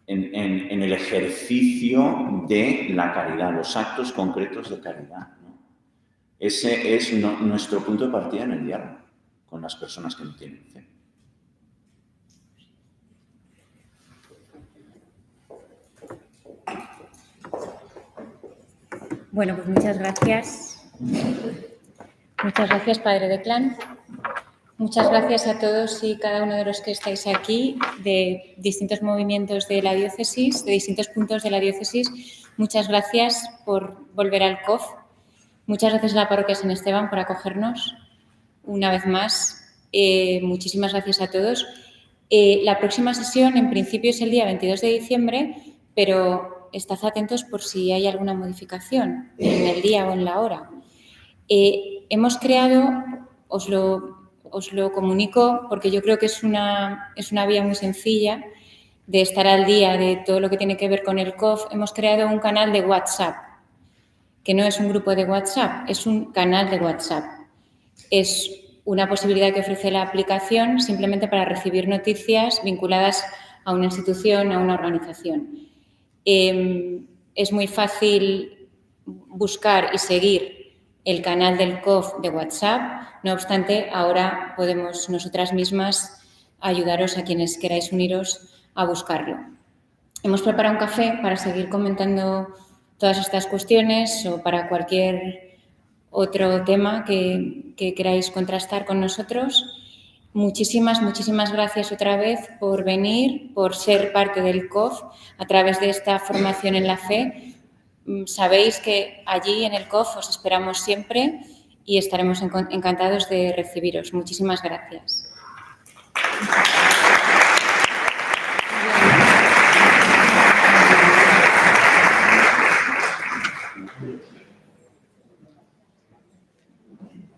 en el ejercicio de la caridad, los actos concretos de caridad, ¿no? Ese es nuestro punto de partida en el diálogo con las personas que no tienen fe. Bueno, pues muchas gracias. Muchas gracias, Padre Declan. Muchas gracias a todos y cada uno de los que estáis aquí, de distintos movimientos de la diócesis, de distintos puntos de la diócesis. Muchas gracias por volver al COF. Muchas gracias a la Parroquia San Esteban por acogernos una vez más. Muchísimas gracias a todos. La próxima sesión, en principio, es el día 22 de diciembre, pero estad atentos por si hay alguna modificación en el día o en la hora. Hemos creado, os lo comunico porque yo creo que es una vía muy sencilla de estar al día de todo lo que tiene que ver con el COF. Hemos creado un canal de WhatsApp, que no es un grupo de WhatsApp, es un canal de WhatsApp. Es una posibilidad que ofrece la aplicación simplemente para recibir noticias vinculadas a una institución, a una organización. Es muy fácil buscar y seguir el canal del COF de WhatsApp. No obstante, ahora podemos nosotras mismas ayudaros a quienes queráis uniros a buscarlo. Hemos preparado un café para seguir comentando todas estas cuestiones o para cualquier otro tema que queráis contrastar con nosotros. Muchísimas gracias otra vez por venir, por ser parte del COF a través de esta formación en la fe. Sabéis que allí en el COF os esperamos siempre y estaremos encantados de recibiros. Muchísimas gracias.